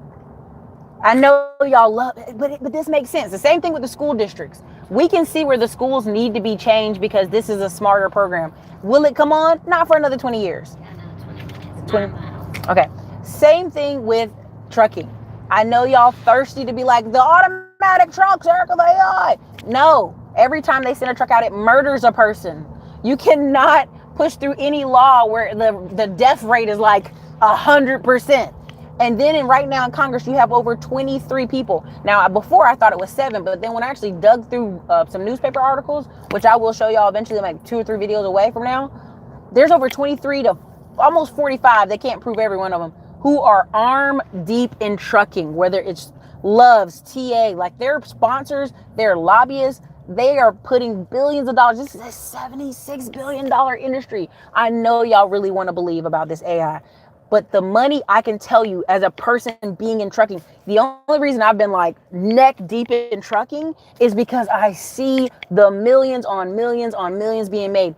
know y'all love it, but this makes sense. The same thing with the school districts. We can see where the schools need to be changed because this is a smarter program. Will it come on? Not for another 20 years. 20. Okay. Same thing with trucking. I know y'all thirsty to be like, the automatic trucks, Erica, the AI. No. Every time they send a truck out, it murders a person. You cannot push through any law where the death rate is like 100%. And then right now in Congress, you have over 23 people. Now, before I thought it was 7, but then when I actually dug through some newspaper articles, which I will show y'all eventually, like 2 or 3 videos away from now, there's over 23 to almost 45, they can't prove every one of them, who are arm deep in trucking, whether it's Love's, TA, like their sponsors, their lobbyists, they are putting billions of dollars. This is a $76 billion industry. I know y'all really want to believe about this AI. But the money, I can tell you as a person being in trucking, the only reason I've been like neck deep in trucking is because I see the millions on millions being made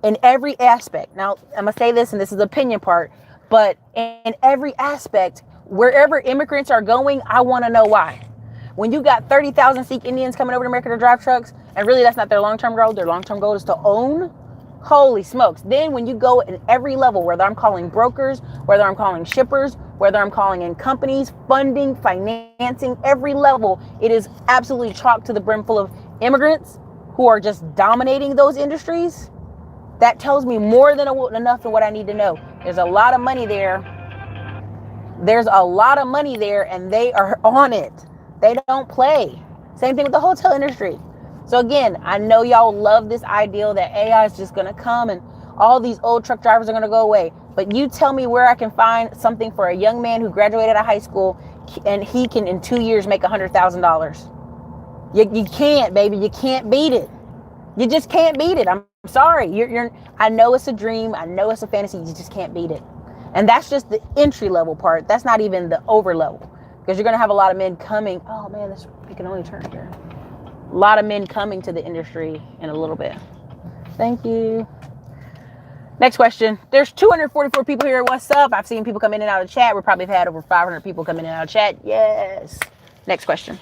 in every aspect. Now, I'm going to say this, and this is the opinion part, but in every aspect, wherever immigrants are going, I want to know why. When you got 30,000 Sikh Indians coming over to America to drive trucks, and really that's not their long-term goal, their long-term goal is to own. Holy smokes. Then when you go in every level, whether I'm calling brokers, whether I'm calling shippers, whether I'm calling in companies, funding, financing, every level, it is absolutely chock to the brim full of immigrants who are just dominating those industries. That tells me more than enough of what I need to know. There's a lot of money there. There's a lot of money there, and they are on it. They don't play. Same thing with the hotel industry. So again, I know y'all love this ideal that AI is just going to come and all these old truck drivers are going to go away. But you tell me where I can find something for a young man who graduated out of high school and he can in 2 years make $100,000. You can't, baby. You can't beat it. You just can't beat it. I'm sorry. I know it's a dream. I know it's a fantasy. You just can't beat it. And that's just the entry level part. That's not even the over level. Because you're going to have a lot of men coming. Oh, man, we can only turn here. A lot of men coming to the industry in a little bit. Thank you. Next question. There's 244 people here. What's up? I've seen people come in and out of chat. We probably have had over 500 people come in and out of chat. Yes. Next question.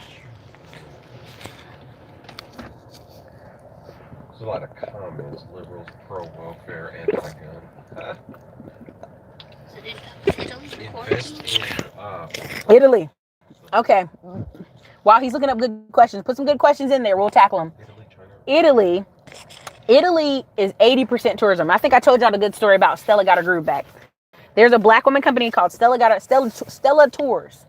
There's a lot of comments. Liberals, pro-welfare, anti-gun. Invest in Italy. Okay. While he's looking up good questions, put some good questions in there. We'll tackle them. Italy is 80% tourism. I think I told y'all the good story about Stella Got Her Groove Back. There's a black woman company called Stella Tours.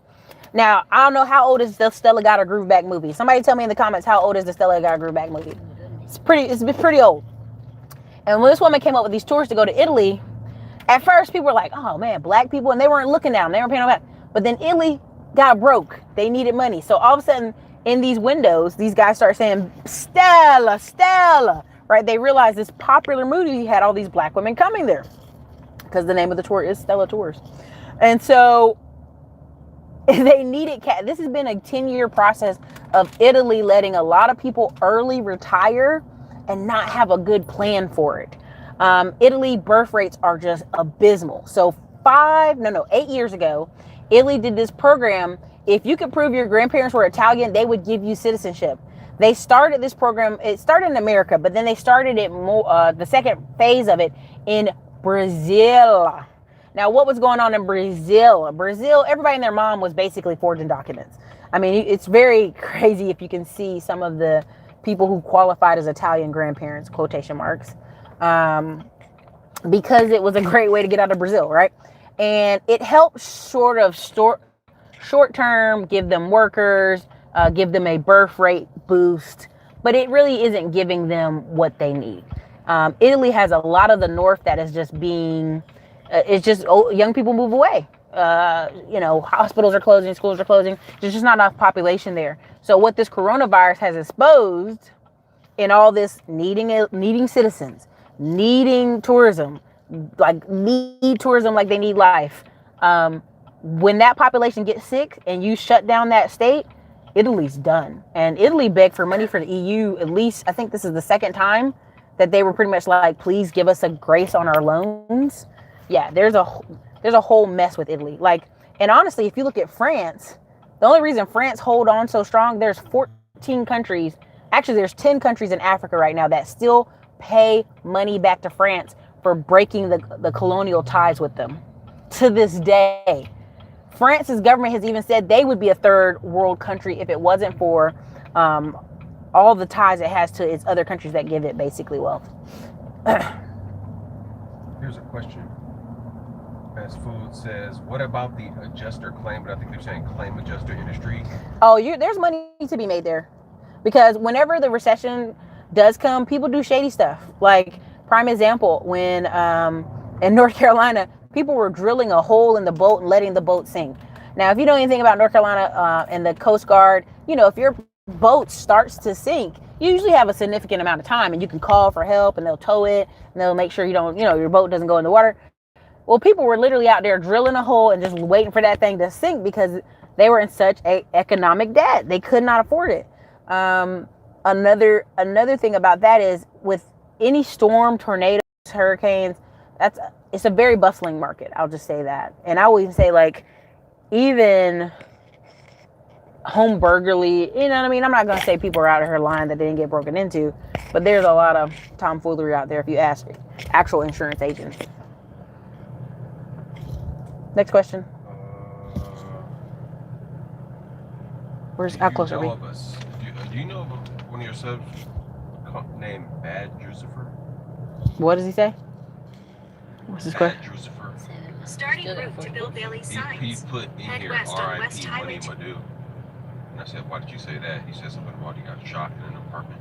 Now, I don't know how old is the Stella Got Her Groove Back movie. Somebody tell me in the comments how old is the Stella Got Her Groove Back movie. It's pretty old. And when this woman came up with these tours to go to Italy, at first people were like, oh man, black people, and they weren't looking down. They weren't paying no back. But then Italy got broke. They needed money. So all of a sudden, in these windows, these guys start saying, Stella, right? They realized this popular movie had all these black women coming there because the name of the tour is Stella Tours. And so they needed this has been a 10-year process of Italy letting a lot of people early retire and not have a good plan for it. Italy birth rates are just abysmal. So 8 years ago, Italy did this program. If you could prove your grandparents were Italian, they would give you citizenship. They started this program. It started in America, but then they started it the second phase of it in Brazil. Now, what was going on in Brazil? Brazil, everybody and their mom was basically forging documents. I mean, it's very crazy if you can see some of the people who qualified as Italian grandparents, quotation marks, because it was a great way to get out of Brazil, right? And it helped sort of short term, give them workers, give them a birth rate boost, but it really isn't giving them what they need. Italy has a lot of the north that is just being, it's just young people move away. Hospitals are closing, schools are closing. There's just not enough population there. So what this coronavirus has exposed in all this needing citizens, needing tourism, like need tourism like they need life. When that population gets sick and you shut down that state, Italy's done. And Italy begged for money for the EU. At least, I think this is the second time that they were pretty much like, please give us a grace on our loans. Yeah, there's a whole mess with Italy. And honestly, if you look at France, the only reason France hold on so strong, there's 14 countries. Actually, there's 10 countries in Africa right now that still pay money back to France for breaking the colonial ties with them. To this day, France's government has even said they would be a third world country if it wasn't for all the ties it has to its other countries that give it basically wealth. Here's a question. Fast Food says, what about the adjuster claim? But I think they're saying claim adjuster industry. Oh, there's money to be made there. Because whenever the recession does come, people do shady stuff. Like, prime example, when in North Carolina, people were drilling a hole in the boat and letting the boat sink. Now, if you know anything about North Carolina and the Coast Guard, if your boat starts to sink, you usually have a significant amount of time and you can call for help and they'll tow it and they'll make sure your boat doesn't go in the water. Well, people were literally out there drilling a hole and just waiting for that thing to sink because they were in such a economic debt. They could not afford it. Another thing about that is with any storm, tornadoes, hurricanes, it's a very bustling market. I'll just say that. And I always say, even home burglary, you know what I mean? I'm not going to say people are out of here lying that they didn't get broken into, but there's a lot of tomfoolery out there if you ask actual insurance agents. Next question. How close are we? Do you know of one of your subs named Bad Jucifer? What does he say? What's his question? Jucifer. Starting route to Bill Bailey signs. He put in Head here west on West R.I.P. Money Highway. Madu. And I said, why did you say that? He said something about he got shot in an apartment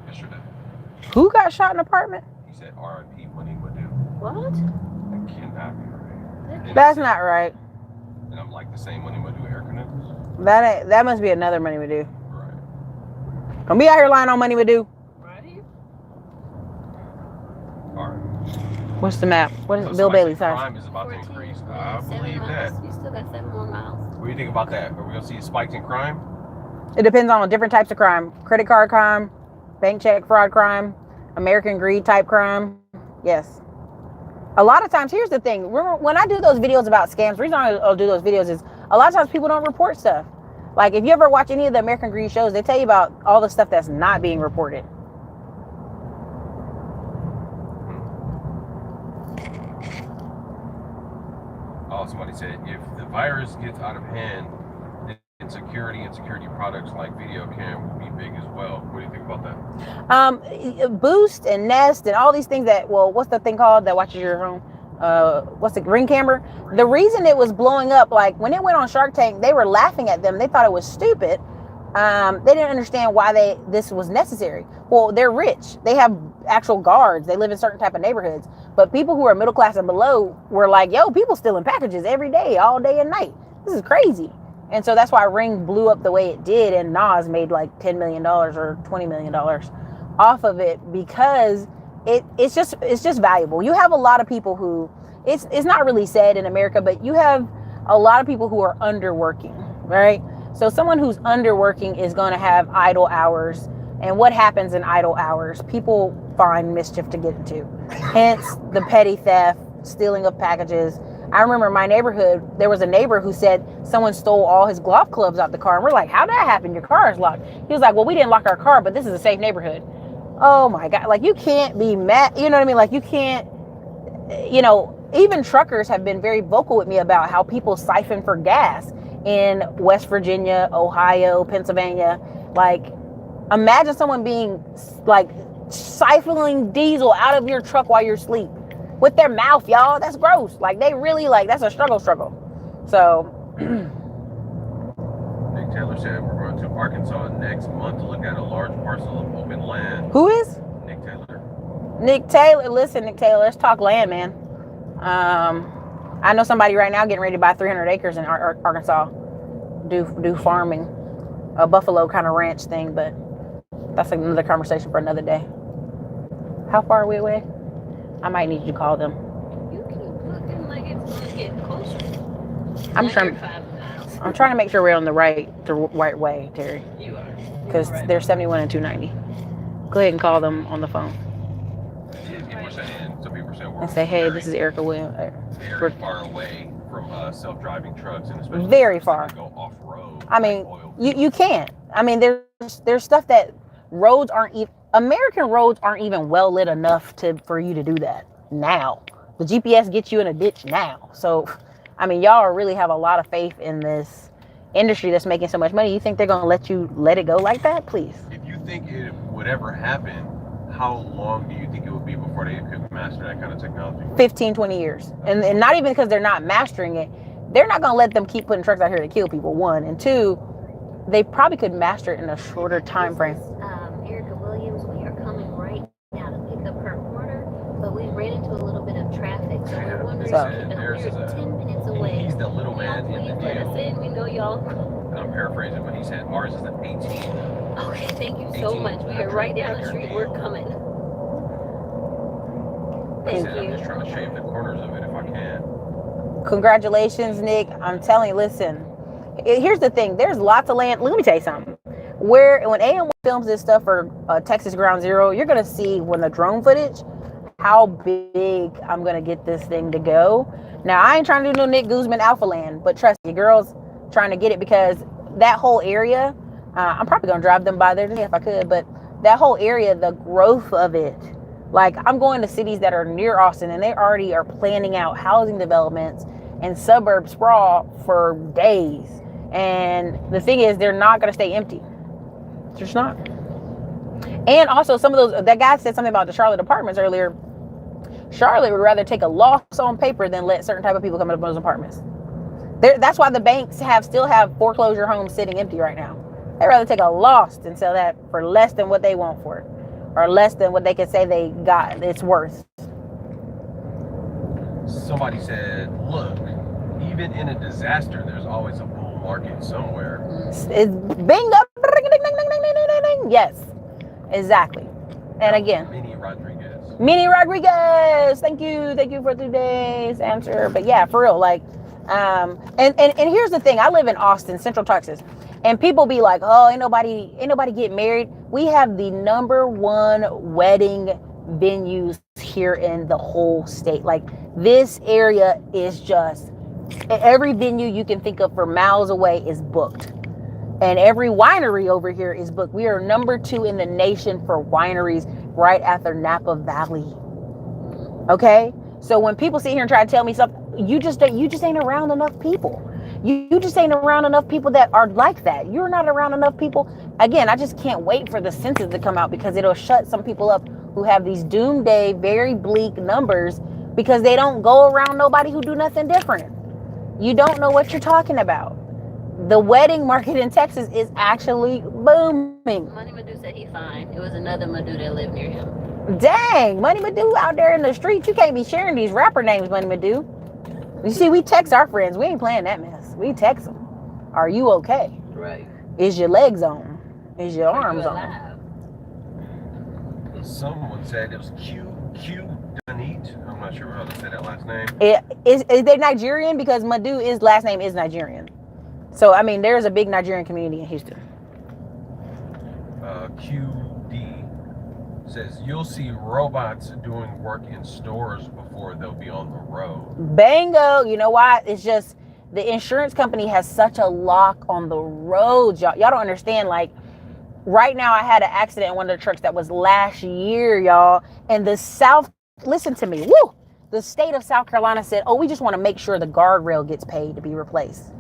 yesterday. Who got shot in an apartment? He said R.I.P. Money Madu. What? That cannot be right. And That's not right. And I'm like, the same Money Madu acronym? That must be another Money Madu. Right. Don't be out here lying on Money Madu. Right here? car. What's the map? What is So Bill somebody Bailey said size? crime is about to 14, increase. I 7 believe that. miles. You still got 7 more miles. What do you think about that? Are we gonna see spikes in crime? It depends on different types of crime. Credit card crime, bank check fraud crime, American greed type crime. Yes. A lot of times, here's the thing. Remember, when I do those videos about scams, the reason I'll do those videos is a lot of times people don't report stuff. Like, if you ever watch any of the American greed shows, they tell you about all the stuff that's not being reported. Oh, somebody said if the virus gets out of hand, then security and security products like video cam will be big as well. What do you think about that? Boost and Nest and all these things that, well, what's the thing called that watches your home? What's the Ring camera? The reason it was blowing up, like when it went on Shark Tank, they were laughing at them. They thought it was stupid. They didn't understand why this was necessary. Well, they're rich. They have actual guards. They live in certain type of neighborhoods. But people who are middle class and below were like, yo, people stealing packages every day, all day and night. This is crazy. And so that's why Ring blew up the way it did. And Nas made like $10 million or $20 million off of it because it's just valuable. You have a lot of people who, it's not really said in America, but you have a lot of people who are underworking, right? So someone who's underworking is going to have idle hours. And what happens in idle hours? People find mischief to get into. Hence the petty theft, stealing of packages. I remember in my neighborhood, there was a neighbor who said someone stole all his golf clubs out the car. And we're like, how'd that happen? Your car is locked. He was like, well, we didn't lock our car, but this is a safe neighborhood. Oh my God. Like, you can't be mad. You know what I mean? Like, you can't, even truckers have been very vocal with me about how people siphon for gas in West Virginia, Ohio, Pennsylvania. Like, imagine someone being like siphoning diesel out of your truck while you're asleep with their mouth, y'all. That's gross. Like, they really, like, that's a struggle. So Nick Taylor said we're going to Arkansas next month to look at a large parcel of open land. who is Nick Taylor. Nick Taylor? Listen, Nick Taylor, let's talk land, man. I know somebody right now getting ready to buy 300 acres in Arkansas, do farming, a buffalo kind of ranch thing, but that's another conversation for another day. How far are we away? I might need you to call them. You keep looking like it's going to get closer. I'm Like trying. you're 5 miles. I'm trying to make sure we're on the right way, Terry, You are. because they're 71 and 290. Go ahead and call them on the phone Some people are saying we're and say, hey, this is Erica Williams. very far away from self-driving trucks, and especially Very trucks that far. can go off-road. I mean, like oil you can't. I mean, there's stuff that roads aren't even. American roads aren't even well lit enough for you to do that now. The GPS gets you in a ditch now. So, I mean, y'all really have a lot of faith in this industry that's making so much money. You think they're going to let it go like that? Please. If you think it would ever happen, how long do you think it would be before they could master that kind of technology? 15, 20 years. And not even because they're not mastering it. They're not going to let them keep putting trucks out here to kill people, one. And two, they probably could master it in a shorter time frame. Erica Williams, we are coming right now to pick up her order, but we ran into a little bit of traffic, so we're wondering So- if we're 10 minutes away. He's the little man in the Please let us deal. in. We know y'all. I'm paraphrasing, but he said ours is an 18. Okay, thank you so 18 much. We are right down the street. We're coming. He Thank said I'm you. just trying to shave the corners of it if I can. Congratulations, Nick. I'm telling you, listen, here's the thing. There's lots of land. Let me tell you something. When AM films this stuff for Texas Ground Zero, you're going to see when the drone footage, how big I'm going to get this thing to go. Now, I ain't trying to do no Nick Guzman Alpha Land, but trust me, girls trying to get it because that whole area, I'm probably going to drive them by there today if I could, but that whole area, the growth of it, like I'm going to cities that are near Austin and they already are planning out housing developments and suburb sprawl for days. And the thing is, they're not going to stay empty. They're just not. And also some of those, that guy said something about the Charlotte apartments earlier. Charlotte would rather take a loss on paper than let certain type of people come into those apartments. That's why the banks still have foreclosure homes sitting empty right now. They'd rather take a loss than sell that for less than what they want for it, or less than what they could say they got it's worth. Somebody said, look, even in a disaster, there's always a bull market somewhere. It's bing up. Yes, exactly. And again, Mini Rodriguez. Minnie Rodriguez, thank you for today's answer. But yeah, for real, like, and here's the thing. I live in Austin, Central Texas, and people be like, oh, ain't nobody get married. We have the #1 wedding venues here in the whole state. Like, this area is just, every venue you can think of for miles away is booked. And every winery over here is booked. We are #2 in the nation for wineries, right after Napa Valley. Okay? So when people sit here and try to tell me something, you just ain't around enough people. You just ain't around enough people that are like that. You're not around enough people. Again, I just can't wait for the census to come out, because it'll shut some people up who have these doomsday, very bleak numbers, because they don't go around nobody who do nothing different. You don't know what you're talking about. The wedding market in Texas is actually booming. Money Madu said he's fine. It was another Madu that lived near him. Dang, Money Madu out there in the streets. You can't be sharing these rapper names, Money Madu. You see, we text our friends. We ain't playing that mess. We text them. Are you okay? Right. Is your legs on? Is your arms on? Someone said it was Q Danit. I'm not sure how to say that last name. Is they Nigerian? Because Madu's last name is Nigerian. So, I mean, there's a big Nigerian community in Houston. QD says you'll see robots doing work in stores before they'll be on the road. Bango. You know why? It's just the insurance company has such a lock on the roads. Y'all don't understand. Like, right now I had an accident in one of the trucks that was last year, y'all. And the South, listen to me. Woo! The state of South Carolina said, oh, we just want to make sure the guardrail gets paid to be replaced.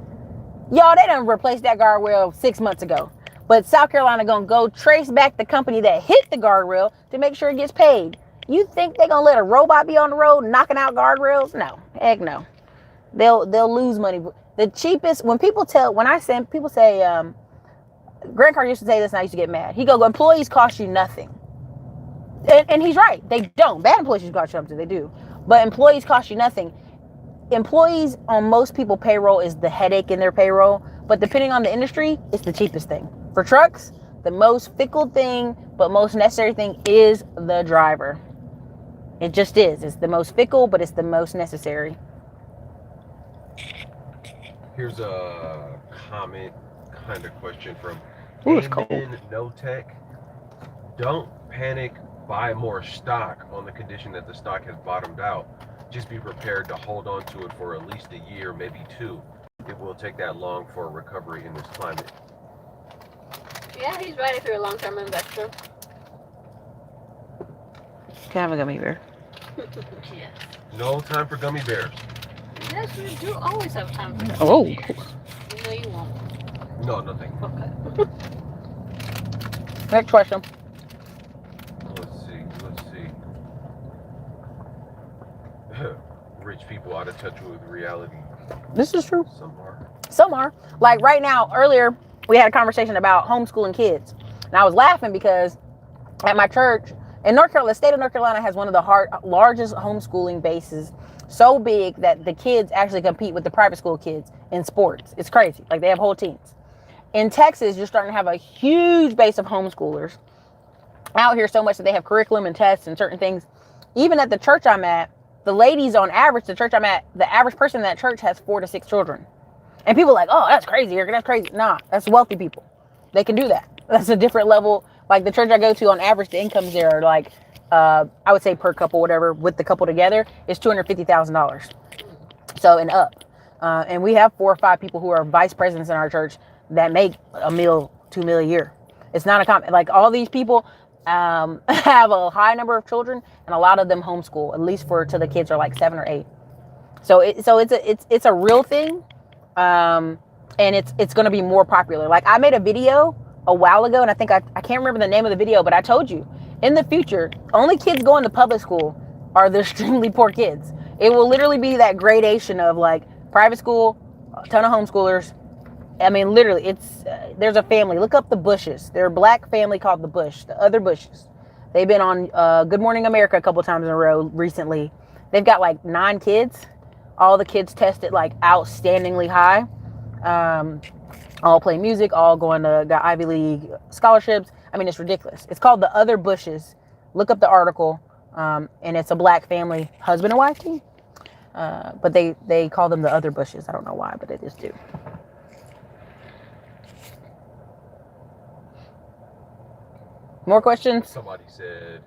Y'all, they done replaced that guardrail 6 months ago. But South Carolina gonna go trace back the company that hit the guardrail to make sure it gets paid. You think they gonna let a robot be on the road knocking out guardrails? No, heck no. They'll lose money. The cheapest, when people say, Grant Card used to say this and I used to get mad. He goes, employees cost you nothing. And he's right, they don't. Bad employees usually cost you something, they do. But employees cost you nothing. Employees on most people payroll is the headache in their payroll, but depending on the industry, it's the cheapest thing. For trucks, the most fickle thing but most necessary thing is the driver. It just is. It's the most fickle, but it's the most necessary. Here's a comment kind of question from No Tech. Don't panic, buy more stock on the condition that the stock has bottomed out. Just be prepared to hold on to it for at least a year, maybe 2. It will take that long for a recovery in this climate. Yeah, he's right if you're a long-term investor. Can I have a gummy bear? Yes. No time for gummy bears. Yes, you do always have time for Oh. No, you won't. No, nothing. Okay. Next question. Let's see. Rich people out of touch with reality. This is true. Some are. Like right now, earlier, we had a conversation about homeschooling kids. And I was laughing because at my church in North Carolina, the state of North Carolina has one of the largest homeschooling bases, so big that the kids actually compete with the private school kids in sports. It's crazy. Like, they have whole teams. In Texas, you're starting to have a huge base of homeschoolers out here, so much that they have curriculum and tests and certain things. Even at the church I'm at, the ladies on average, the church I'm at, the average person in that church has 4 to 6 children. And people are like, oh, that's crazy, Erica, that's crazy. Nah, that's wealthy people. They can do that. That's a different level. Like, the church I go to, on average, the incomes there are like, I would say per couple, whatever, with the couple together, is $250,000. So, and up. And we have 4 or 5 people who are vice presidents in our church that make $1 million, $2 million a year. It's not a common, like, all these people have a high number of children, and a lot of them homeschool, at least till the kids are like 7 or 8. So it's a real thing. And it's going to be more popular. Like, I made a video a while ago, and I think I can't remember the name of the video, but I told you, in the future, only kids going to public school are the extremely poor kids. It will literally be that gradation of, like, private school, a ton of homeschoolers. I mean, literally, it's there's a family. Look up the Bushes. They're a black family called the Bush, the other Bushes. They've been on Good Morning America a couple times in a row recently. They've got like 9 kids. All the kids tested like outstandingly high. All play music, all going to got Ivy League scholarships. I mean, it's ridiculous. It's called The Other Bushes. Look up the article. And it's a black family, husband and wife team. But they call them the other Bushes. I don't know why, but they just do. More questions? Somebody said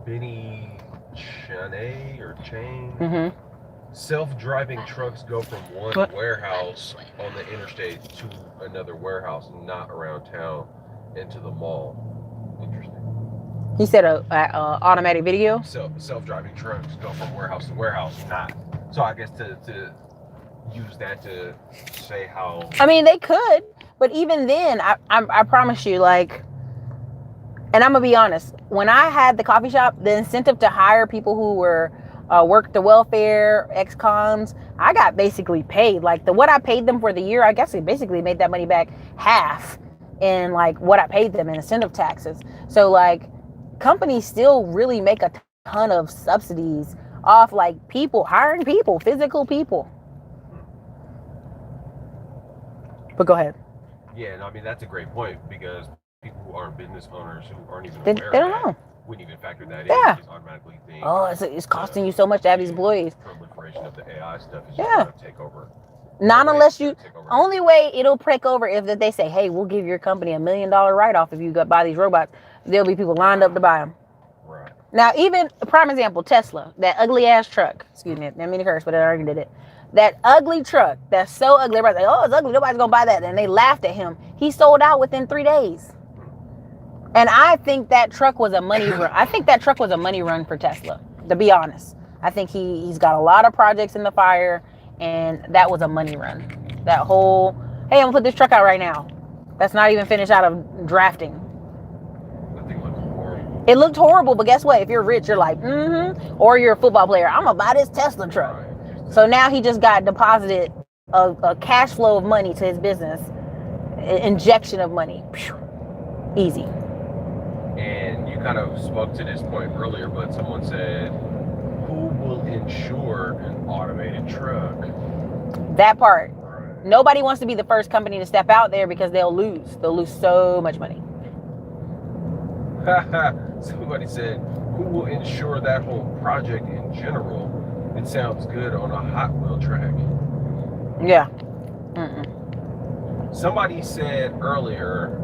Benny Chane or Chain. Mm-hmm. Self-driving trucks go from one warehouse on the interstate to another warehouse, not around town, into the mall. Interesting. He said a automatic video. Self-driving trucks go from warehouse to warehouse, not. So I guess to use that to say how. I mean, they could, but even then, I promise you, like, and I'm gonna be honest. When I had the coffee shop, the incentive to hire people who were worked the welfare, ex-cons, I got basically paid. Like what I paid them for the year, I guess it basically made that money back half in like what I paid them in incentive taxes. So like companies still really make a ton of subsidies off like people, hiring people, physical people. But go ahead. Yeah, no, I mean, that's a great point because people who aren't business owners, who aren't even They don't know. Wouldn't even factor that in. Yeah. Just automatically think, Oh, it's costing you so much to have these employees. Proliferation of the AI stuff is just Yeah. going to take over. Not unless you, only way it'll break over if they say, hey, we'll give your company $1 million write-off if you buy these robots. There'll be people lined up to buy them. Right. Now, even a prime example, Tesla, that ugly ass truck. Excuse me, I didn't mean to curse, but I already did it. That ugly truck, that's so ugly. Everybody's like, oh, it's ugly. Nobody's going to buy that. And they laughed at him. He sold out within 3 days. And I think that truck was a money run. I think that truck was a money run for Tesla, to be honest. I think he's got a lot of projects in the fire, and that was a money run. That whole, hey, I'm going to put this truck out right now. That's not even finished out of drafting. That thing looked horrible. It looked horrible, but guess what? If you're rich, you're like, mm-hmm. Or you're a football player. I'm going to buy this Tesla truck. Right. So now he just got deposited a cash flow of money to his business. Injection of money. Easy. And you kind of spoke to this point earlier, but someone said, who will insure an automated truck? That part. Right. Nobody wants to be the first company to step out there because they'll lose. They'll lose so much money. Somebody said, who will insure that whole project in general? It sounds good on a Hot Wheel track. Yeah. Somebody said earlier,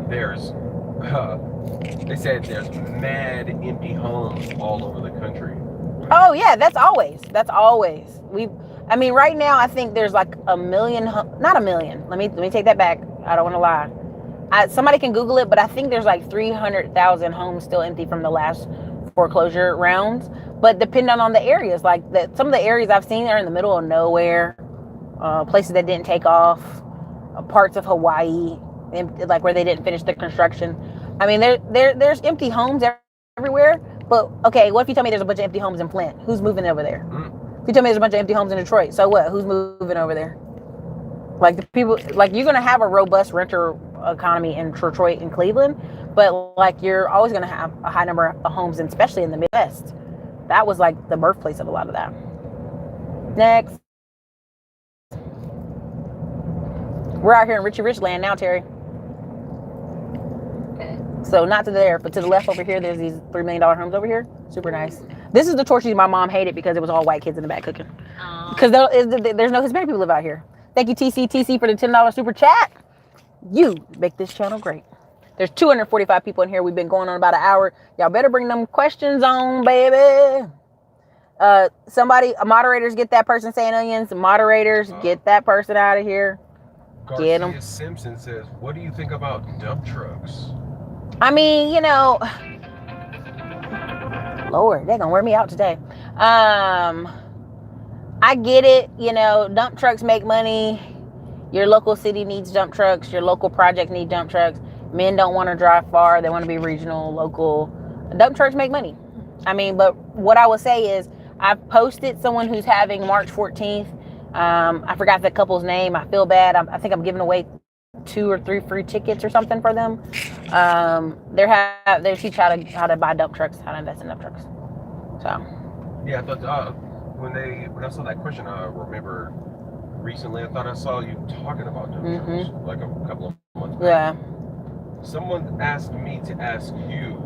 they said there's mad empty homes all over the country. Oh yeah, that's always. I mean, right now I think there's like a million, not a million. Let me take that back. I don't want to lie. Somebody can Google it, but I think there's like 300,000 homes still empty from the last foreclosure rounds. But depending on the areas, like some of the areas I've seen are in the middle of nowhere, places that didn't take off, parts of Hawaii, like where they didn't finish the construction. I mean, there's empty homes everywhere. But okay, what if you tell me there's a bunch of empty homes in Flint? Who's moving over there? If you tell me there's a bunch of empty homes in Detroit, so what? Who's moving over there? Like the people, like you're gonna have a robust renter economy in Detroit and Cleveland, but like you're always gonna have a high number of homes, and especially in the Midwest. That was like the birthplace of a lot of that. Next. We're out here in Richie Rich land now, Terry. Okay. So not to there, but to the left over here, there's these $3 million homes over here. Super nice. This is the Torchy my mom hated because it was all white kids in the back cooking. Because there's no Hispanic people live out here. Thank you, TC for the $10 super chat. You make this channel great. There's 245 people in here. We've been going on about an hour. Y'all better bring them questions on, baby. Moderators, get that person saying onions. Moderators, get that person out of here. Get them. Garcia Simpson says, what do you think about dump trucks? I mean, Lord, they're gonna wear me out today. I get it, dump trucks make money. Your local city needs dump trucks. Your local project needs dump trucks. Men don't want to drive far. They want to be regional, local. Dump trucks make money. I mean, but what I would say is I've posted someone who's having March 14th. I forgot the couple's name. I feel bad. I think I'm giving away 2 or 3 free tickets or something for them. They teach how to buy dump trucks, how to invest in dump trucks. So. Yeah, I thought when I saw that question, I remember recently I thought I saw you talking about dump trucks like a couple of months back. Yeah. Someone asked me to ask you,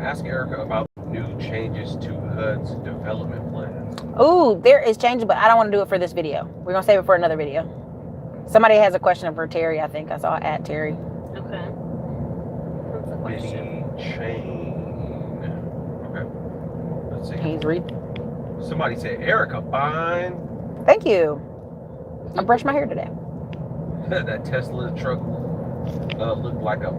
Ask Erica about new changes to HUD's development plans. Ooh, there is changes, but I don't want to do it for this video. We're going to save it for another video. Somebody has a question for Terry, I think. I saw at Terry. Okay. What's the question? Chain. Okay. Let's see. He's read. Somebody said, Erica, fine. Thank you. I brushed my hair today. That Tesla truck looked like a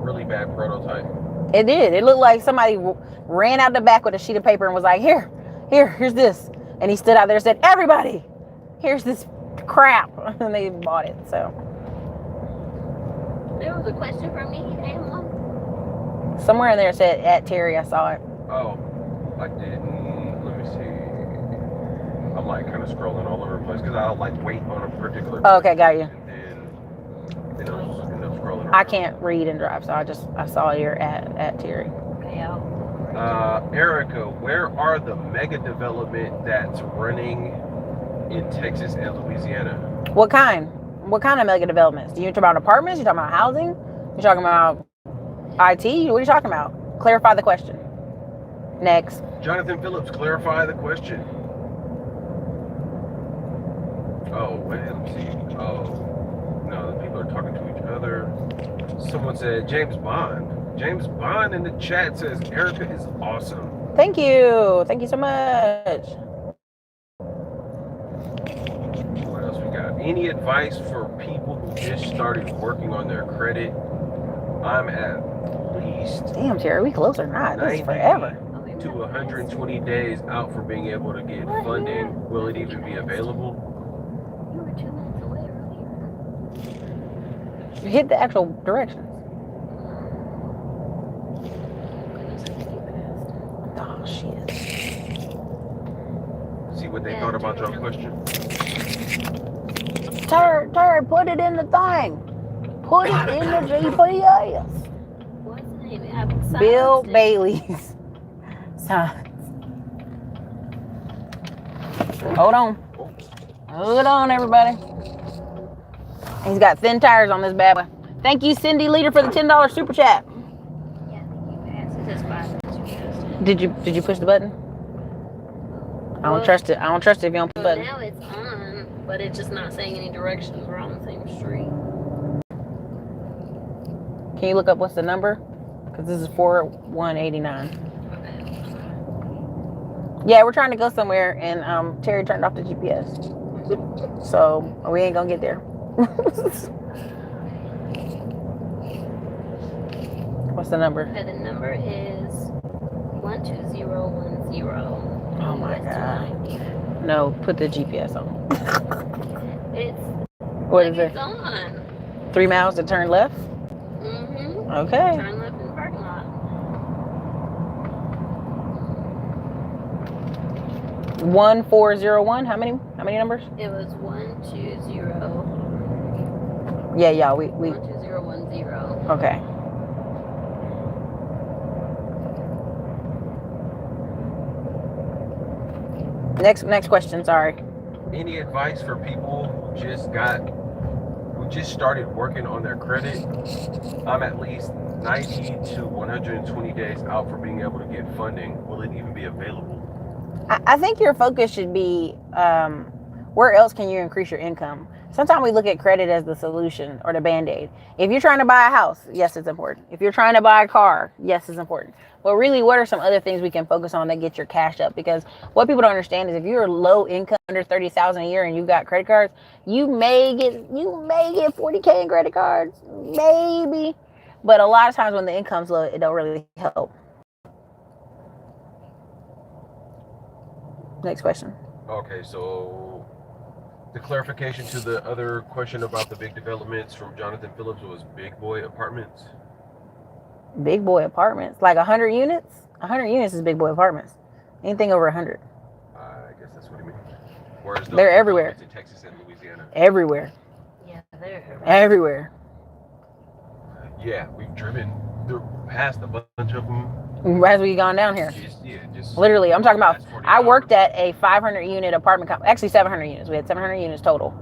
really bad prototype. It did. It looked like somebody ran out the back with a sheet of paper and was like, here's this. And he stood out there and said, everybody, here's this crap. And they bought it. So There was a question for me and one. somewhere in there it said at Terry. I saw it. Oh, I didn't. Let me see. I'm like kind of scrolling all over the place because I'll like wait on a particular. Oh, okay, got you. And then I'll just end up scrolling. I can't read and drive, so I saw your at Terry. Okay, Erica, where are the mega development that's running in Texas and Louisiana? What kind? What kind of mega developments? You talking about apartments? You talking about housing? You talking about IT? What are you talking about? Clarify the question. Next. Jonathan Phillips, clarify the question. Oh, wait, let me see. Oh, no, the people are talking to each other. Someone said James Bond. James Bond in the chat says Erica is awesome. Thank you. Thank you so much. What else we got? Any advice for people who just started working on their credit? I'm at least Damn, Terry, we close or not? This is forever. to 120 days out for being able to get funding. Will it even be available? You were 2 minutes away earlier. You hit the actual directions. Oh, shit. See what they thought about your question? Terry, put it in the thing. Put it in the GPS. What's the name? Bill Bailey's signs. Hold on. Hold on, everybody. He's got thin tires on this bad boy. Thank you, Cindy Leader, for the $10 super chat. Yeah, you passed. It says 5 minutes. You passed it. Did you push the button? I don't trust it. I don't trust it if you don't push the Well, button. now it's on, but it's just not saying any directions. We're on the same street. Can you look up what's the number? Because this is 4189. Yeah, we're trying to go somewhere, and Terry turned off the GPS. So we ain't gonna get there. What's the number? Okay, the number is 12010. Oh my God. No, put the GPS on. It's What is it's it? on. 3 miles to turn left? Mm-hmm. Okay. Turn left in the parking lot. 1401. How many numbers? It was 120. Yeah, we 12010. okay. Next question, sorry. Any advice for people who just started working on their credit? I'm at least 90 to 120 days out for being able to get funding. Will it even be available? I think your focus should be where else can you increase your income? Sometimes we look at credit as the solution or the Band-Aid. If you're trying to buy a house, yes, it's important. If you're trying to buy a car, yes, it's important. But really, what are some other things we can focus on that get your cash up? Because what people don't understand is if you're low income, under $30,000 a year, and you've got credit cards, you may get $40K in credit cards, maybe. But a lot of times when the income's low, it don't really help. Next question. Okay, so the clarification to the other question about the big developments from Jonathan Phillips was Big Boy Apartments. Big boy apartments, like 100 units. 100 units is big boy apartments. Anything over 100. I guess that's what he means. Whereas They're everywhere. In Texas and Louisiana. Everywhere. Yeah, they're Everywhere. Yeah, we've driven past a bunch of them. As we gone down here. Just Literally, I'm talking about, last 40 I worked hours. at a 500 unit apartment complex, actually 700 units. We had 700 units total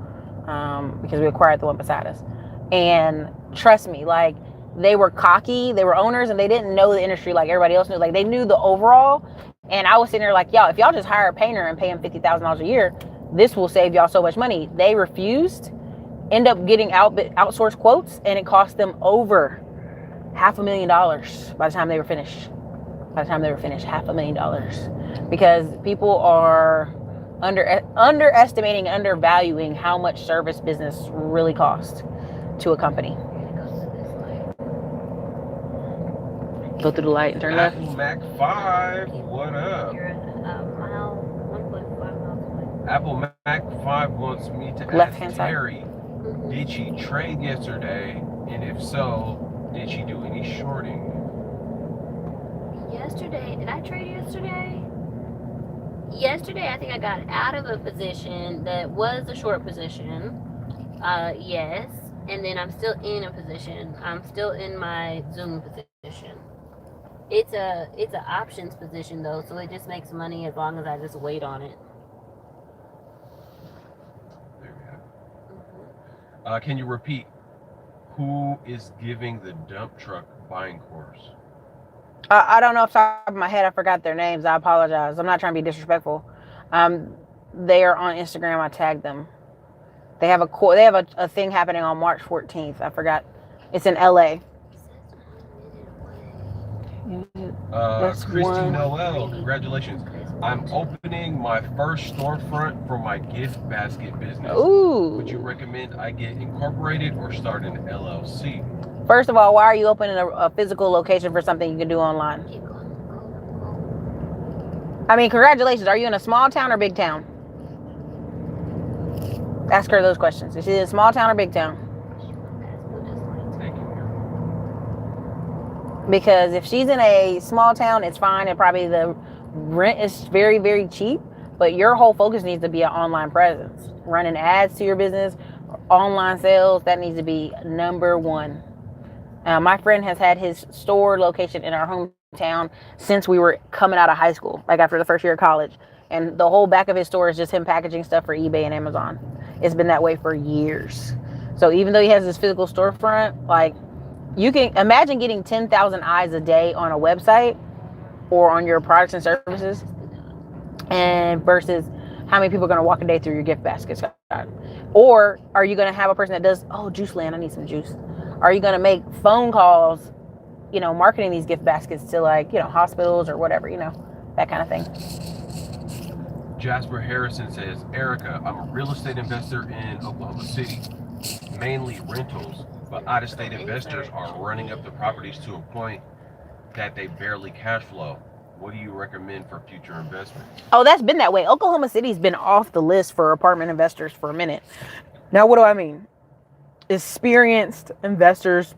because we acquired the one beside us. And trust me, like they were cocky, they were owners, and they didn't know the industry like everybody else knew. Like, they knew the overall. And I was sitting there like, y'all, if y'all just hire a painter and pay him $50,000 a year, this will save y'all so much money. They refused, end up getting outsourced quotes, and it cost them over $500,000 by the time they were finished. $500,000, because people are underestimating, undervaluing how much service business really costs to a company. Go through the light and turn left. Apple Mac 5, what up? You're a mile, 1.5 miles away. Apple Mac 5 wants me to Left-hand ask side. Terry, did she trade yesterday? And if so, did she do any shorting? Yesterday, did I trade yesterday? Yesterday, I think I got out of a position that was a short position. Yes. And then I'm still in a position. I'm still in my Zoom position. It's a options position though, so it just makes money as long as I just wait on it. There we have it. Can you repeat, who is giving the dump truck buying course? I don't know off the top of my head. I forgot their names. I apologize. I'm not trying to be disrespectful. They are on Instagram. I tagged them. They have a thing happening on March 14th. I forgot. It's in LA. That's Christy one. Noel, congratulations. I'm opening my first storefront for my gift basket business. Ooh. Would you recommend I get incorporated or start an LLC? First of all, why are you opening a physical location for something you can do online? Keep going. I mean, congratulations. Are you in a small town or big town? Ask her those questions. Is she in a small town or big town? Thank you. Because if she's in a small town, it's fine, and probably the rent is very, very cheap, but your whole focus needs to be an online presence. Running ads to your business, online sales, that needs to be number one. My friend has had his store location in our hometown since we were coming out of high school, like after the first year of college. And the whole back of his store is just him packaging stuff for eBay and Amazon. It's been that way for years. So even though he has this physical storefront, like, you can imagine getting 10,000 eyes a day on a website or on your products and services, and versus how many people are going to walk a day through your gift baskets. Or are you going to have a person that does, oh, juice land, I need some juice. Are you going to make phone calls, marketing these gift baskets to, like, hospitals or whatever, that kind of thing. Jasper Harrison says, Erica, I'm a real estate investor in Oklahoma City, mainly rentals, but out-of-state investors are running up the properties to a point that they barely cash flow. What do you recommend for future investments? Oh, that's been that way. Oklahoma City's been off the list for apartment investors for a minute. Now, what do I mean? Experienced investors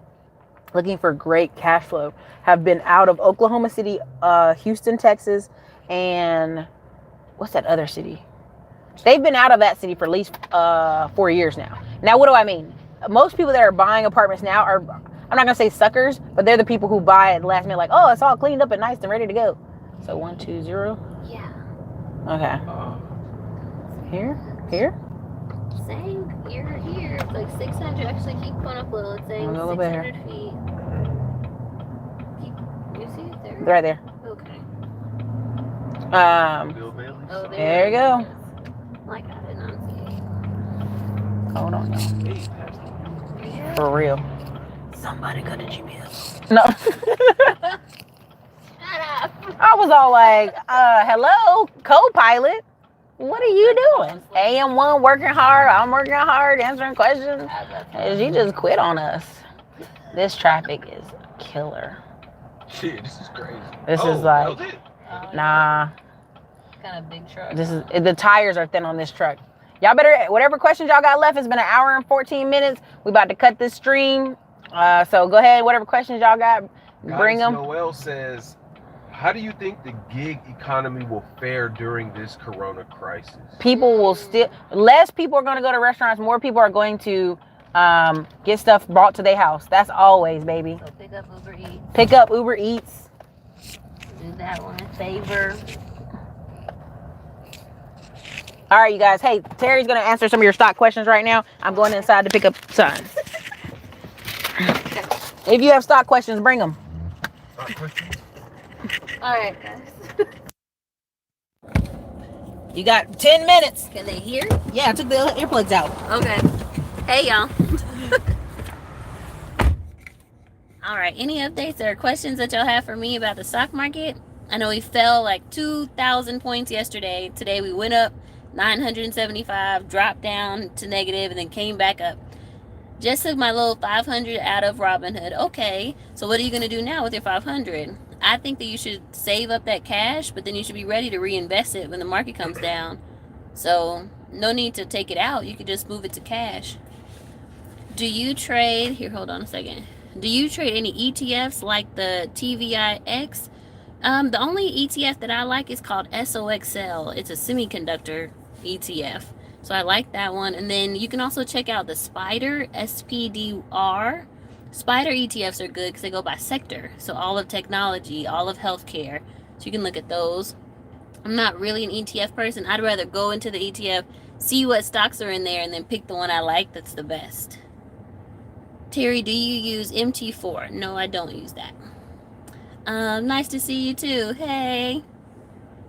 looking for great cash flow have been out of Oklahoma City, Houston, Texas, and what's that other city? They've been out of that city for at least 4 years now. Now, what do I mean? Most people that are buying apartments now are, I'm not going to say suckers, but they're the people who buy at the last minute, like, oh, it's all cleaned up and nice and ready to go. So 120. Yeah. Okay. Here? Saying you're here. It's like 600. Actually, keep going up a little. It's saying A little bit 600 feet. You see it there? Right there. Okay. Bill Bailey? Oh, There you go. Like I did not see. Hold on, y'all. Yeah. For real. Somebody go to GPS. No. Shut up. I was all like, hello, co-pilot. What are you doing? AM1 working hard. I'm working hard, answering questions. She just quit on us. This traffic is killer. Shit, this is crazy. This is like, that was it? nah. Kind of big truck. This is, the tires are thin on this truck. Y'all better, whatever questions y'all got left, it's been an hour and 14 minutes. We about to cut this stream. So go ahead, whatever questions y'all got, bring them. Noel says, how do you think the gig economy will fare during this corona crisis? People will still, less people are going to go to restaurants. More people are going to get stuff brought to their house. That's always, baby. So pick up Uber Eats. Pick up Uber Eats. Do that one. Favor. All right, you guys. Hey, Terry's going to answer some of your stock questions right now. I'm going inside to pick up signs. If you have stock questions, bring them. All right, guys. You got 10 minutes. Can they hear? Yeah, I took the earplugs out. Okay. Hey, y'all. All right. Any updates or questions that y'all have for me about the stock market? I know we fell like 2,000 points yesterday. Today we went up 975, dropped down to negative, and then came back up. Just took my little 500 out of Robinhood. Okay, so what are you going to do now with your 500? I think that you should save up that cash, but then you should be ready to reinvest it when the market comes down. So no need to take it out. You could just move it to cash. Do you trade, here, hold on a second. Do you trade any ETFs like the TVIX? The only ETF that I like is called SOXL. It's a semiconductor ETF. So I like that one. And then you can also check out the SPDR, SPDR. SPDR ETFs are good because they go by sector. So all of technology, all of healthcare. So you can look at those. I'm not really an ETF person. I'd rather go into the ETF, see what stocks are in there, and then pick the one I like that's the best. Terry, do you use MT4? No, I don't use that. Nice to see you too. Hey.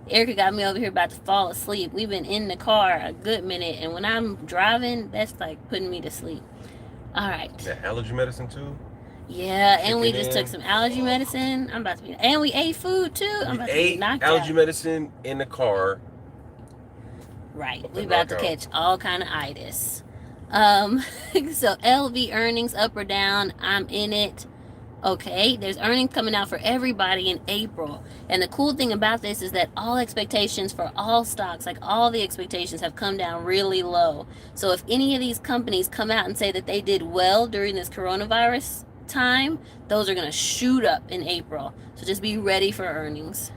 Erica got me over here about to fall asleep. We've been in the car a good minute, and when I'm driving, that's like putting me to sleep. All right. That allergy medicine too? Yeah, and we just took some allergy medicine. I'm about to be, and we ate food too. I'm about to be knocked out. Allergy medicine in the car. Right. We about to catch all kind of itis. So LV earnings up or down. I'm in it. Okay, there's earnings coming out for everybody in April. And the cool thing about this is that all expectations for all stocks, like all the expectations have come down really low. So if any of these companies come out and say that they did well during this coronavirus time, those are going to shoot up in April. So just be ready for earnings.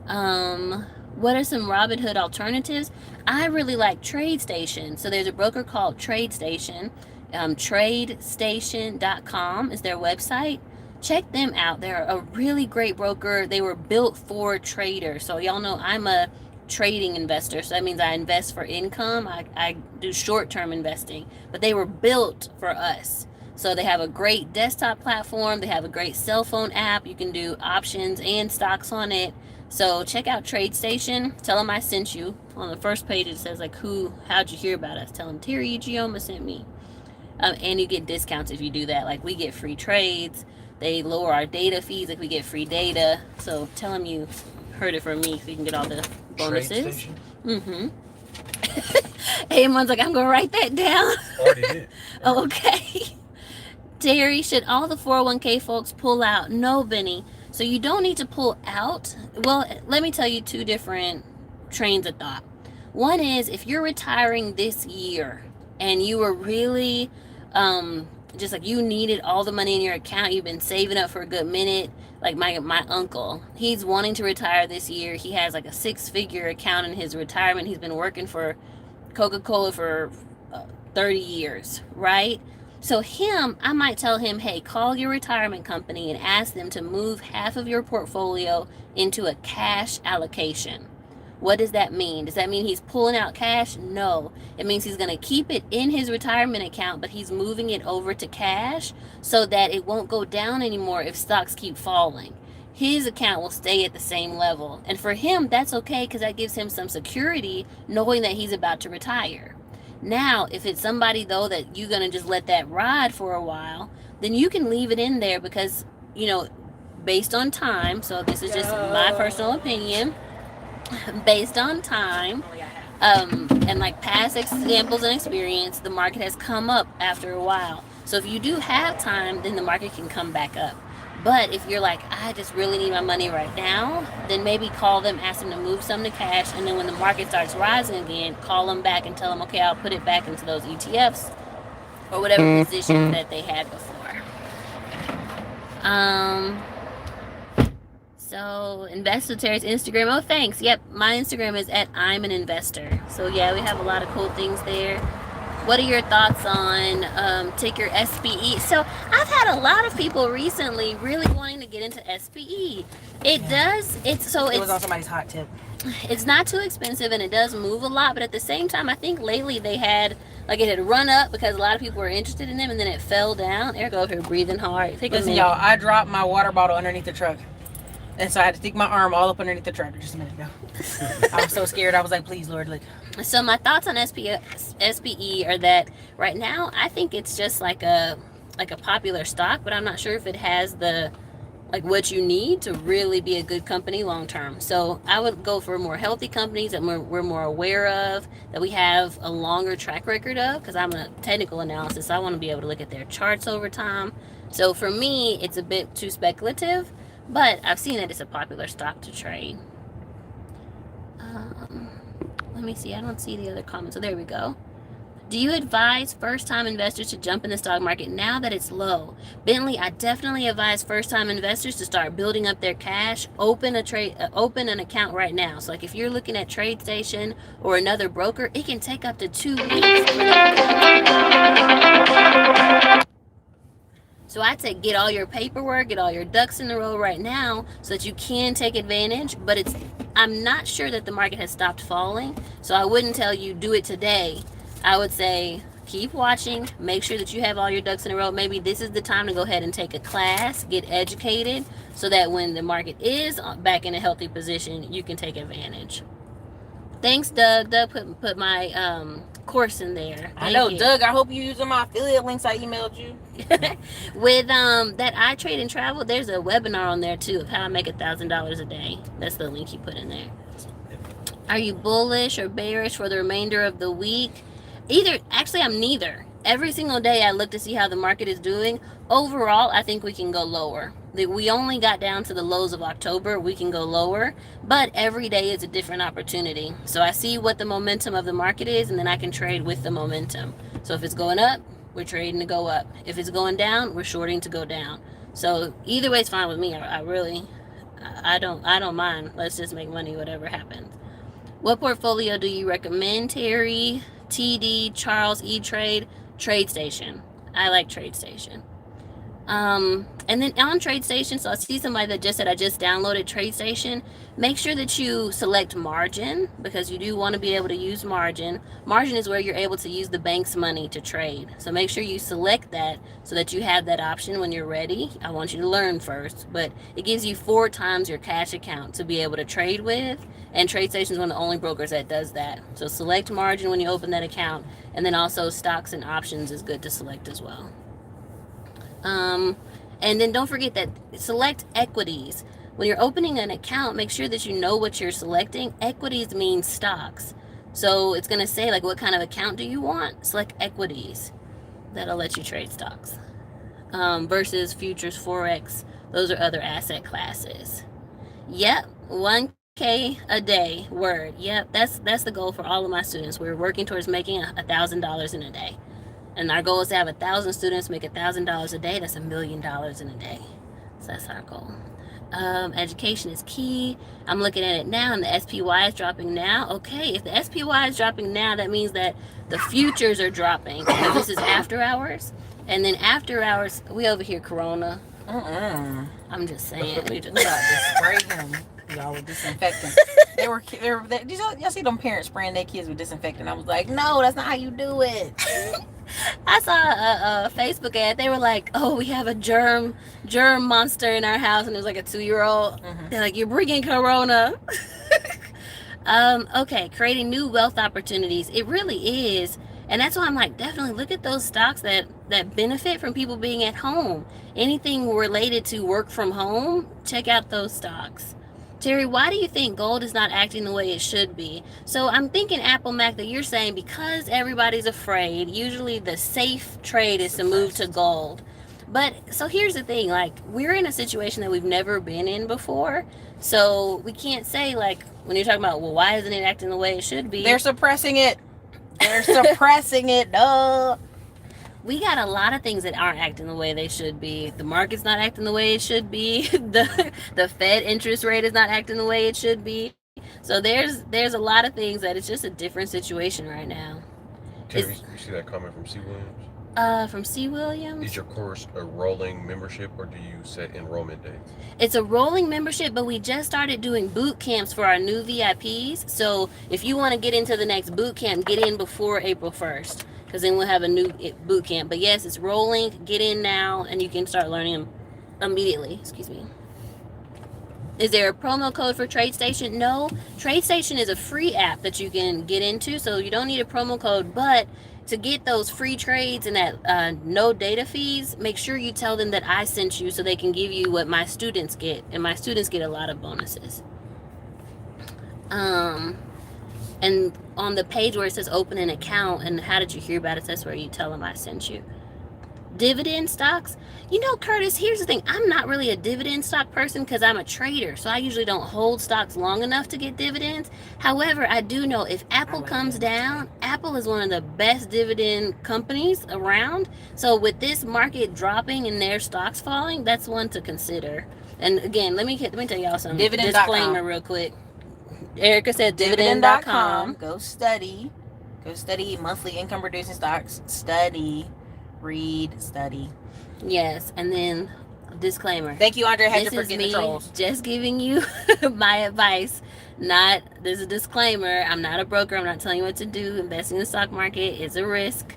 What are some Robinhood alternatives? I really like TradeStation. So there's a broker called TradeStation. TradeStation.com is their website. Check them out. They're a really great broker. They were built for traders. So y'all know I'm a trading investor. So that means I invest for income. I do short-term investing. But they were built for us. So they have a great desktop platform. They have a great cell phone app. You can do options and stocks on it. So check out TradeStation. Tell them I sent you. On the first page it says like how'd you hear about us? Tell them Terry Gioma sent me. And you get discounts if you do that. Like we get free trades. They lower our data fees if we get free data. So tell them you heard it from me so you can get all the bonuses. Everyone's like, I'm going to write that down. Already did. Okay. Terry, should all the 401k folks pull out? No, Benny. So you don't need to pull out. Well, let me tell you two different trains of thought. One is if you're retiring this year and you were really just like you needed all the money in your account, you've been saving up for a good minute. Like my uncle, he's wanting to retire this year. He has like a 6-figure account in his retirement. He's been working for Coca-Cola for 30 years, right? So I might tell him, hey, call your retirement company and ask them to move half of your portfolio into a cash allocation. What does that mean? Does that mean he's pulling out cash? No. It means he's going to keep it in his retirement account, but he's moving it over to cash so that it won't go down anymore if stocks keep falling. His account will stay at the same level. And for him, that's okay because that gives him some security knowing that he's about to retire. Now, if it's somebody, though, that you're going to just let that ride for a while, then you can leave it in there because, based on time, so this is just my personal opinion, based on time and like past examples and experience, the market has come up after a while. So if you do have time, then the market can come back up. But if you're like, I just really need my money right now, then maybe call them, ask them to move some to cash, and then when the market starts rising again, call them back and tell them, okay, I'll put it back into those ETFs or whatever positions that they had before. So Investor Terry's Instagram. Oh, thanks. Yep, my Instagram is @I'm an investor. So yeah, we have a lot of cool things there. What are your thoughts on ticker SPE? So I've had a lot of people recently really wanting to get into SPE. It does. It was on somebody's hot tip. It's not too expensive and it does move a lot, but at the same time, I think lately they had like it had run up because a lot of people were interested in them, and then it fell down. Eric over here breathing hard. Listen, y'all, I dropped my water bottle underneath the truck. And so I had to stick my arm all up underneath the truck just a minute ago. I was so scared. I was like, please, Lord, look. So my thoughts on SPE are that right now I think it's just like a popular stock, but I'm not sure if it has the like what you need to really be a good company long term. So I would go for more healthy companies that we're more aware of, that we have a longer track record of, because I'm a technical analysis. So I want to be able to look at their charts over time. So for me, it's a bit too speculative, but I've seen that it's a popular stock to trade. Let me see. I don't see the other comments. So there we go. Do you advise first-time investors to jump in the stock market now that it's low? Bentley, I definitely advise first-time investors to start building up their cash. Open an account right now. So like if you're looking at TradeStation or another broker, it can take up to 2 weeks. So I'd say get all your paperwork, get all your ducks in a row right now so that you can take advantage. But I'm not sure that the market has stopped falling. So I wouldn't tell you do it today. I would say keep watching, make sure that you have all your ducks in a row. Maybe this is the time to go ahead and take a class, get educated, so that when the market is back in a healthy position, you can take advantage. Thanks, Doug. Doug put my course in there. I know, Doug. I hope you're using my affiliate links I emailed you. With that I Trade and Travel, there's a webinar on there too of how to make $1,000 a day. That's the link you put in there. Are you bullish or bearish for the remainder of the week? Actually, I'm neither. Every single day I look to see how the market is doing. Overall, I think we can go lower. We only got down to the lows of October. We can go lower, but every day is a different opportunity. So I see what the momentum of the market is, and then I can trade with the momentum. So if it's going up, we're trading to go up. If it's going down, we're shorting to go down. So either way is fine with me. I don't mind. Let's just make money, whatever happens. What portfolio do you recommend, Terry? TD, Charles, E-Trade, TradeStation. I like TradeStation. And then on TradeStation, so I see somebody that just said, I just downloaded TradeStation. Make sure that you select margin, because you do want to be able to use margin. Margin is where you're able to use the bank's money to trade. So make sure you select that so that you have that option when you're ready. I want you to learn first, but it gives you 4 times your cash account to be able to trade with. And TradeStation is one of the only brokers that does that. So select margin when you open that account. And then also stocks and options is good to select as well. And then don't forget that select equities. When you're opening an account, make sure that you know what you're selecting. Equities means stocks. So it's going to say like what kind of account do you want? Select equities. That'll let you trade stocks. Versus futures, Forex. Those are other asset classes. Yep, 1K a day, word. Yep, that's the goal for all of my students. We're working towards making $1,000 in a day. And our goal is to have 1,000 students make $1,000 a day. That's $1 million in a day. So that's our goal. Education is key. I'm looking at it now, and the SPY is dropping now. Okay, if the SPY is dropping now, that means that the futures are dropping. Because this is after hours. And then after hours, we over here, Corona. I'm just saying. We just about to spray him, y'all, with disinfectant. Did y'all see them parents spraying their kids with disinfectant? I was like, no, that's not how you do it. I saw a Facebook ad. They were like, oh, we have a germ monster in our house, and it was like a 2-year-old. They're like, you're bringing Corona. Okay, creating new wealth opportunities. It really is. And that's why I'm like, definitely look at those stocks that benefit from people being at home. Anything related to work from home, check out those stocks. Terry, why do you think gold is not acting the way it should be? So I'm thinking, Apple Mac, that you're saying because everybody's afraid, usually the safe trade is to move to gold. But so here's the thing, like we're in a situation that we've never been in before. So we can't say like when you're talking about, well, why isn't it acting the way it should be? They're suppressing it. They're suppressing it. Duh. We got a lot of things that aren't acting the way they should be. The market's not acting the way it should be. The Fed interest rate is not acting the way it should be. So there's a lot of things that it's just a different situation right now. Taylor, you see that comment from C. Williams? From C. Williams. Is your course a rolling membership, or do you set enrollment dates? It's a rolling membership, but we just started doing boot camps for our new VIPs. So if you want to get into the next boot camp, get in before April 1st, because then we'll have a new boot camp. But yes, it's rolling. Get in now, and you can start learning them immediately. Excuse me. Is there a promo code for TradeStation? No. TradeStation is a free app that you can get into, so you don't need a promo code. But to get those free trades and that no data fees, make sure you tell them that I sent you so they can give you what my students get. And my students get a lot of bonuses. And on the page where it says open an account and how did you hear about it, that's where you tell them I sent you. Dividend stocks. You know, Curtis, here's the thing. I'm not really a dividend stock person because I'm a trader. So I usually don't hold stocks long enough to get dividends. However, I do know if Apple comes down, Apple is one of the best dividend companies around. So with this market dropping and their stocks falling, that's one to consider. And again, let me tell y'all something. Disclaimer real quick. Erica said dividend.com. Go study monthly income producing stocks. Read, study. Yes, and then disclaimer. Thank you, Andre Hedger, This for is getting me the trolls. just giving you my advice. There's a disclaimer. I'm not a broker. I'm not telling you what to do. Investing in the stock market is a risk,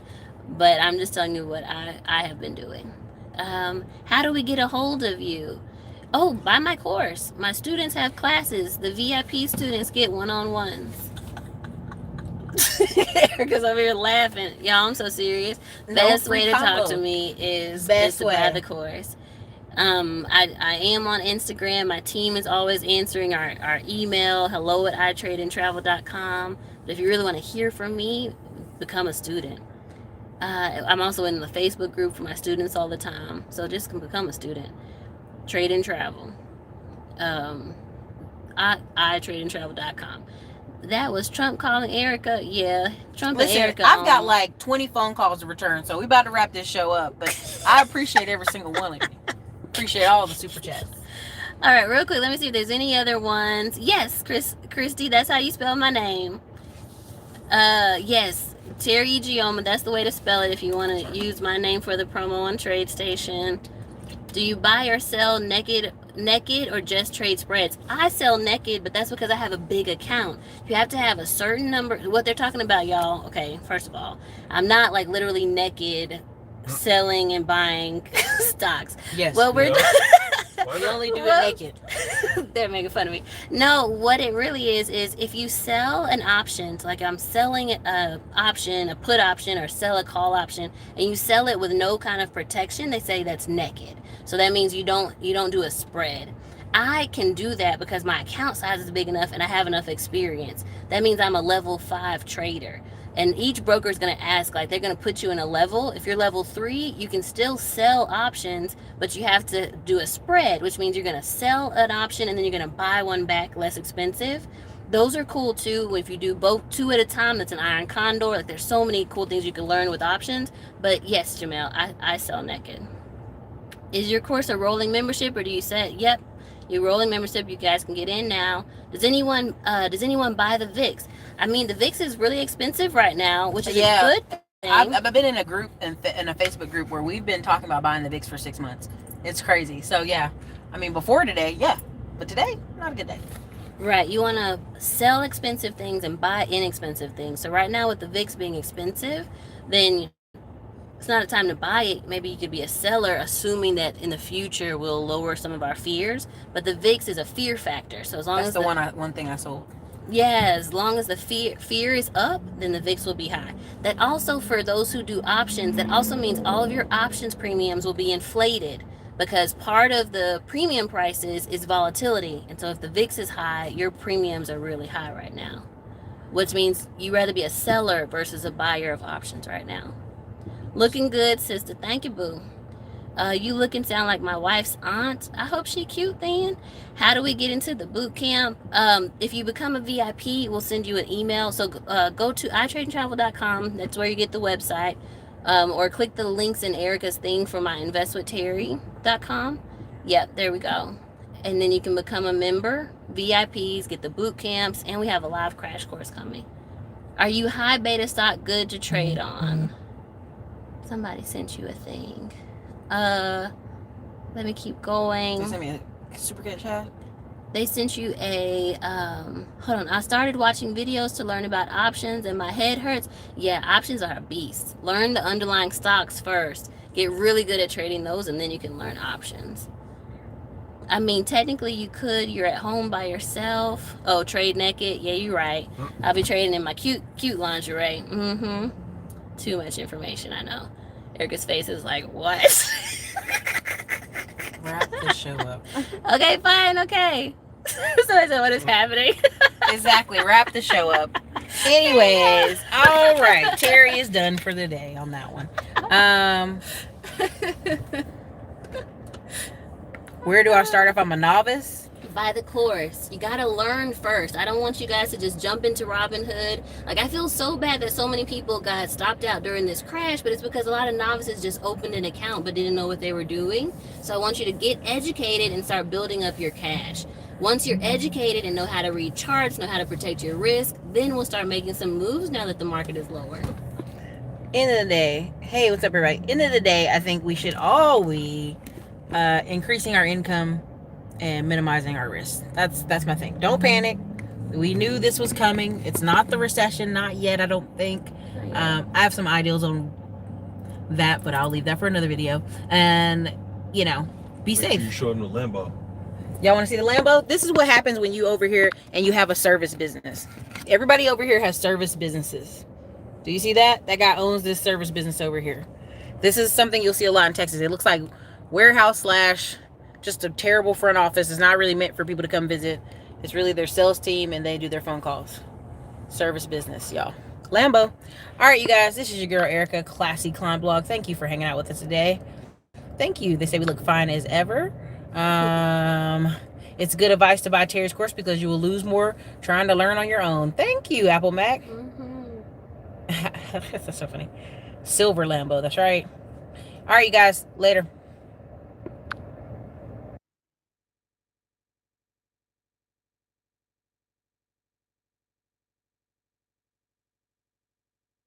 but I'm just telling you what I have been doing. How do we get a hold of you? Oh, buy my course. My students have classes. The VIP students get one-on-ones. Erica's over here laughing. Y'all, I'm so serious. Best way to talk to me is to buy the course. I am on Instagram. My team is always answering our email, hello@itradingtravel.com. But if you really want to hear from me, become a student. I'm also in the Facebook group for my students all the time. So just become a student. Trade and Travel. itradingtravel.com. That was Trump calling Erica. Yeah, Trump and Erica. I've got like 20 phone calls to return, so we about to wrap this show up. But I appreciate every single one of you. Appreciate all the super chats. All right, real quick, let me see if there's any other ones. Yes, Christy, that's how you spell my name. Yes, Terry Gioma, that's the way to spell it if you want to use my name for the promo on TradeStation. Do you buy or sell naked or just trade spreads? I sell naked, but that's because I have a big account. You have to have a certain number. What they're talking about, y'all, okay, first of all, I'm not like literally naked selling and buying stocks. Yes. Well, we're we only do it naked. They're making fun of me. No, what it really is if you sell an option, like I'm selling a option, a put option, or sell a call option, and you sell it with no kind of protection, they say that's naked. So that means you don't do a spread. I can do that because my account size is big enough and I have enough experience. That means I'm a level 5 trader. And each broker is going to ask, like, they're going to put you in a level. If you're level 3, you can still sell options, but you have to do a spread, which means you're going to sell an option and then you're going to buy one back less expensive. Those are cool too. If you do both 2 at a time, that's an iron condor. Like, there's so many cool things you can learn with options. But yes, Jamel, I sell naked. Is your course a rolling membership, or do you say, yep, your rolling membership, you guys can get in now? Does anyone buy the VIX? I mean, the VIX is really expensive right now, which is a good thing. I've been in a group, in a Facebook group, where we've been talking about buying the VIX for 6 months. It's crazy. So yeah, I mean, before today, yeah, but today, not a good day. Right, you want to sell expensive things and buy inexpensive things. So right now, with the VIX being expensive, then it's not a time to buy it. Maybe you could be a seller, assuming that in the future we'll lower some of our fears. But the VIX is a fear factor. So as long as one thing I sold. Yeah, as long as the fear is up, then the VIX will be high. That also, for those who do options, that also means all of your options premiums will be inflated, because part of the premium prices is volatility. And so if the VIX is high, your premiums are really high right now, which means you'd rather be a seller versus a buyer of options right now. Looking good, sister. Thank you, boo. You look and sound like my wife's aunt. I hope she cute then. How do we get into the boot camp? If you become a VIP, we'll send you an email. So go to itradingtravel.com. That's where you get the website. Or click the links in Erica's thing for my investwithterry.com. Yep, there we go. And then you can become a member, VIPs, get the boot camps, and we have a live crash course coming. Are you high beta stock good to trade on? Somebody sent you a thing. Let me keep going. They sent me a super good chat. They sent you a hold on. I started watching videos to learn about options and my head hurts. Yeah, options are a beast. Learn the underlying stocks first. Get really good at trading those, and then you can learn options. I mean, technically you could. You're at home by yourself. Oh, trade naked. Yeah, you're right. I'll be trading in my cute lingerie. Too much information, I know. Erica's face is like, what? Wrap the show up. Okay, fine, okay. Somebody said, what is happening? Exactly. Wrap the show up. Anyways, all right. Terry is done for the day on that one. Where do I start if I'm a novice? Buy the course. You gotta learn first. I don't want you guys to just jump into Robinhood. Like, I feel so bad that so many people got stopped out during this crash, but it's because a lot of novices just opened an account but didn't know what they were doing. So I want you to get educated and start building up your cash. Once you're educated and know how to read charts, know how to protect your risk, then we'll start making some moves now that the market is lower. End of the day, hey, what's up, everybody? End of the day, I think we should always increasing our income and minimizing our risk. That's my thing. Don't panic. We knew this was coming. It's not the recession, not yet, I don't think. I have some ideals on that, but I'll leave that for another video. And, you know, be safe. You showed them the Lambo. Y'all want to see the Lambo? This is what happens when you over here and you have a service business. Everybody over here has service businesses. Do you see that? That guy owns this service business over here. This is something you'll see a lot in Texas. It looks like warehouse slash just a terrible front office. It's not really meant for people to come visit. It's really their sales team, and they do their phone calls. Service business, y'all. Lambo. All right, you guys. This is your girl, Erica, Classy Climb Blog. Thank you for hanging out with us today. Thank you. They say we look fine as ever. It's good advice to buy Terry's course because you will lose more trying to learn on your own. Thank you, Apple Mac. That's so funny. Silver Lambo. That's right. All right, you guys. Later.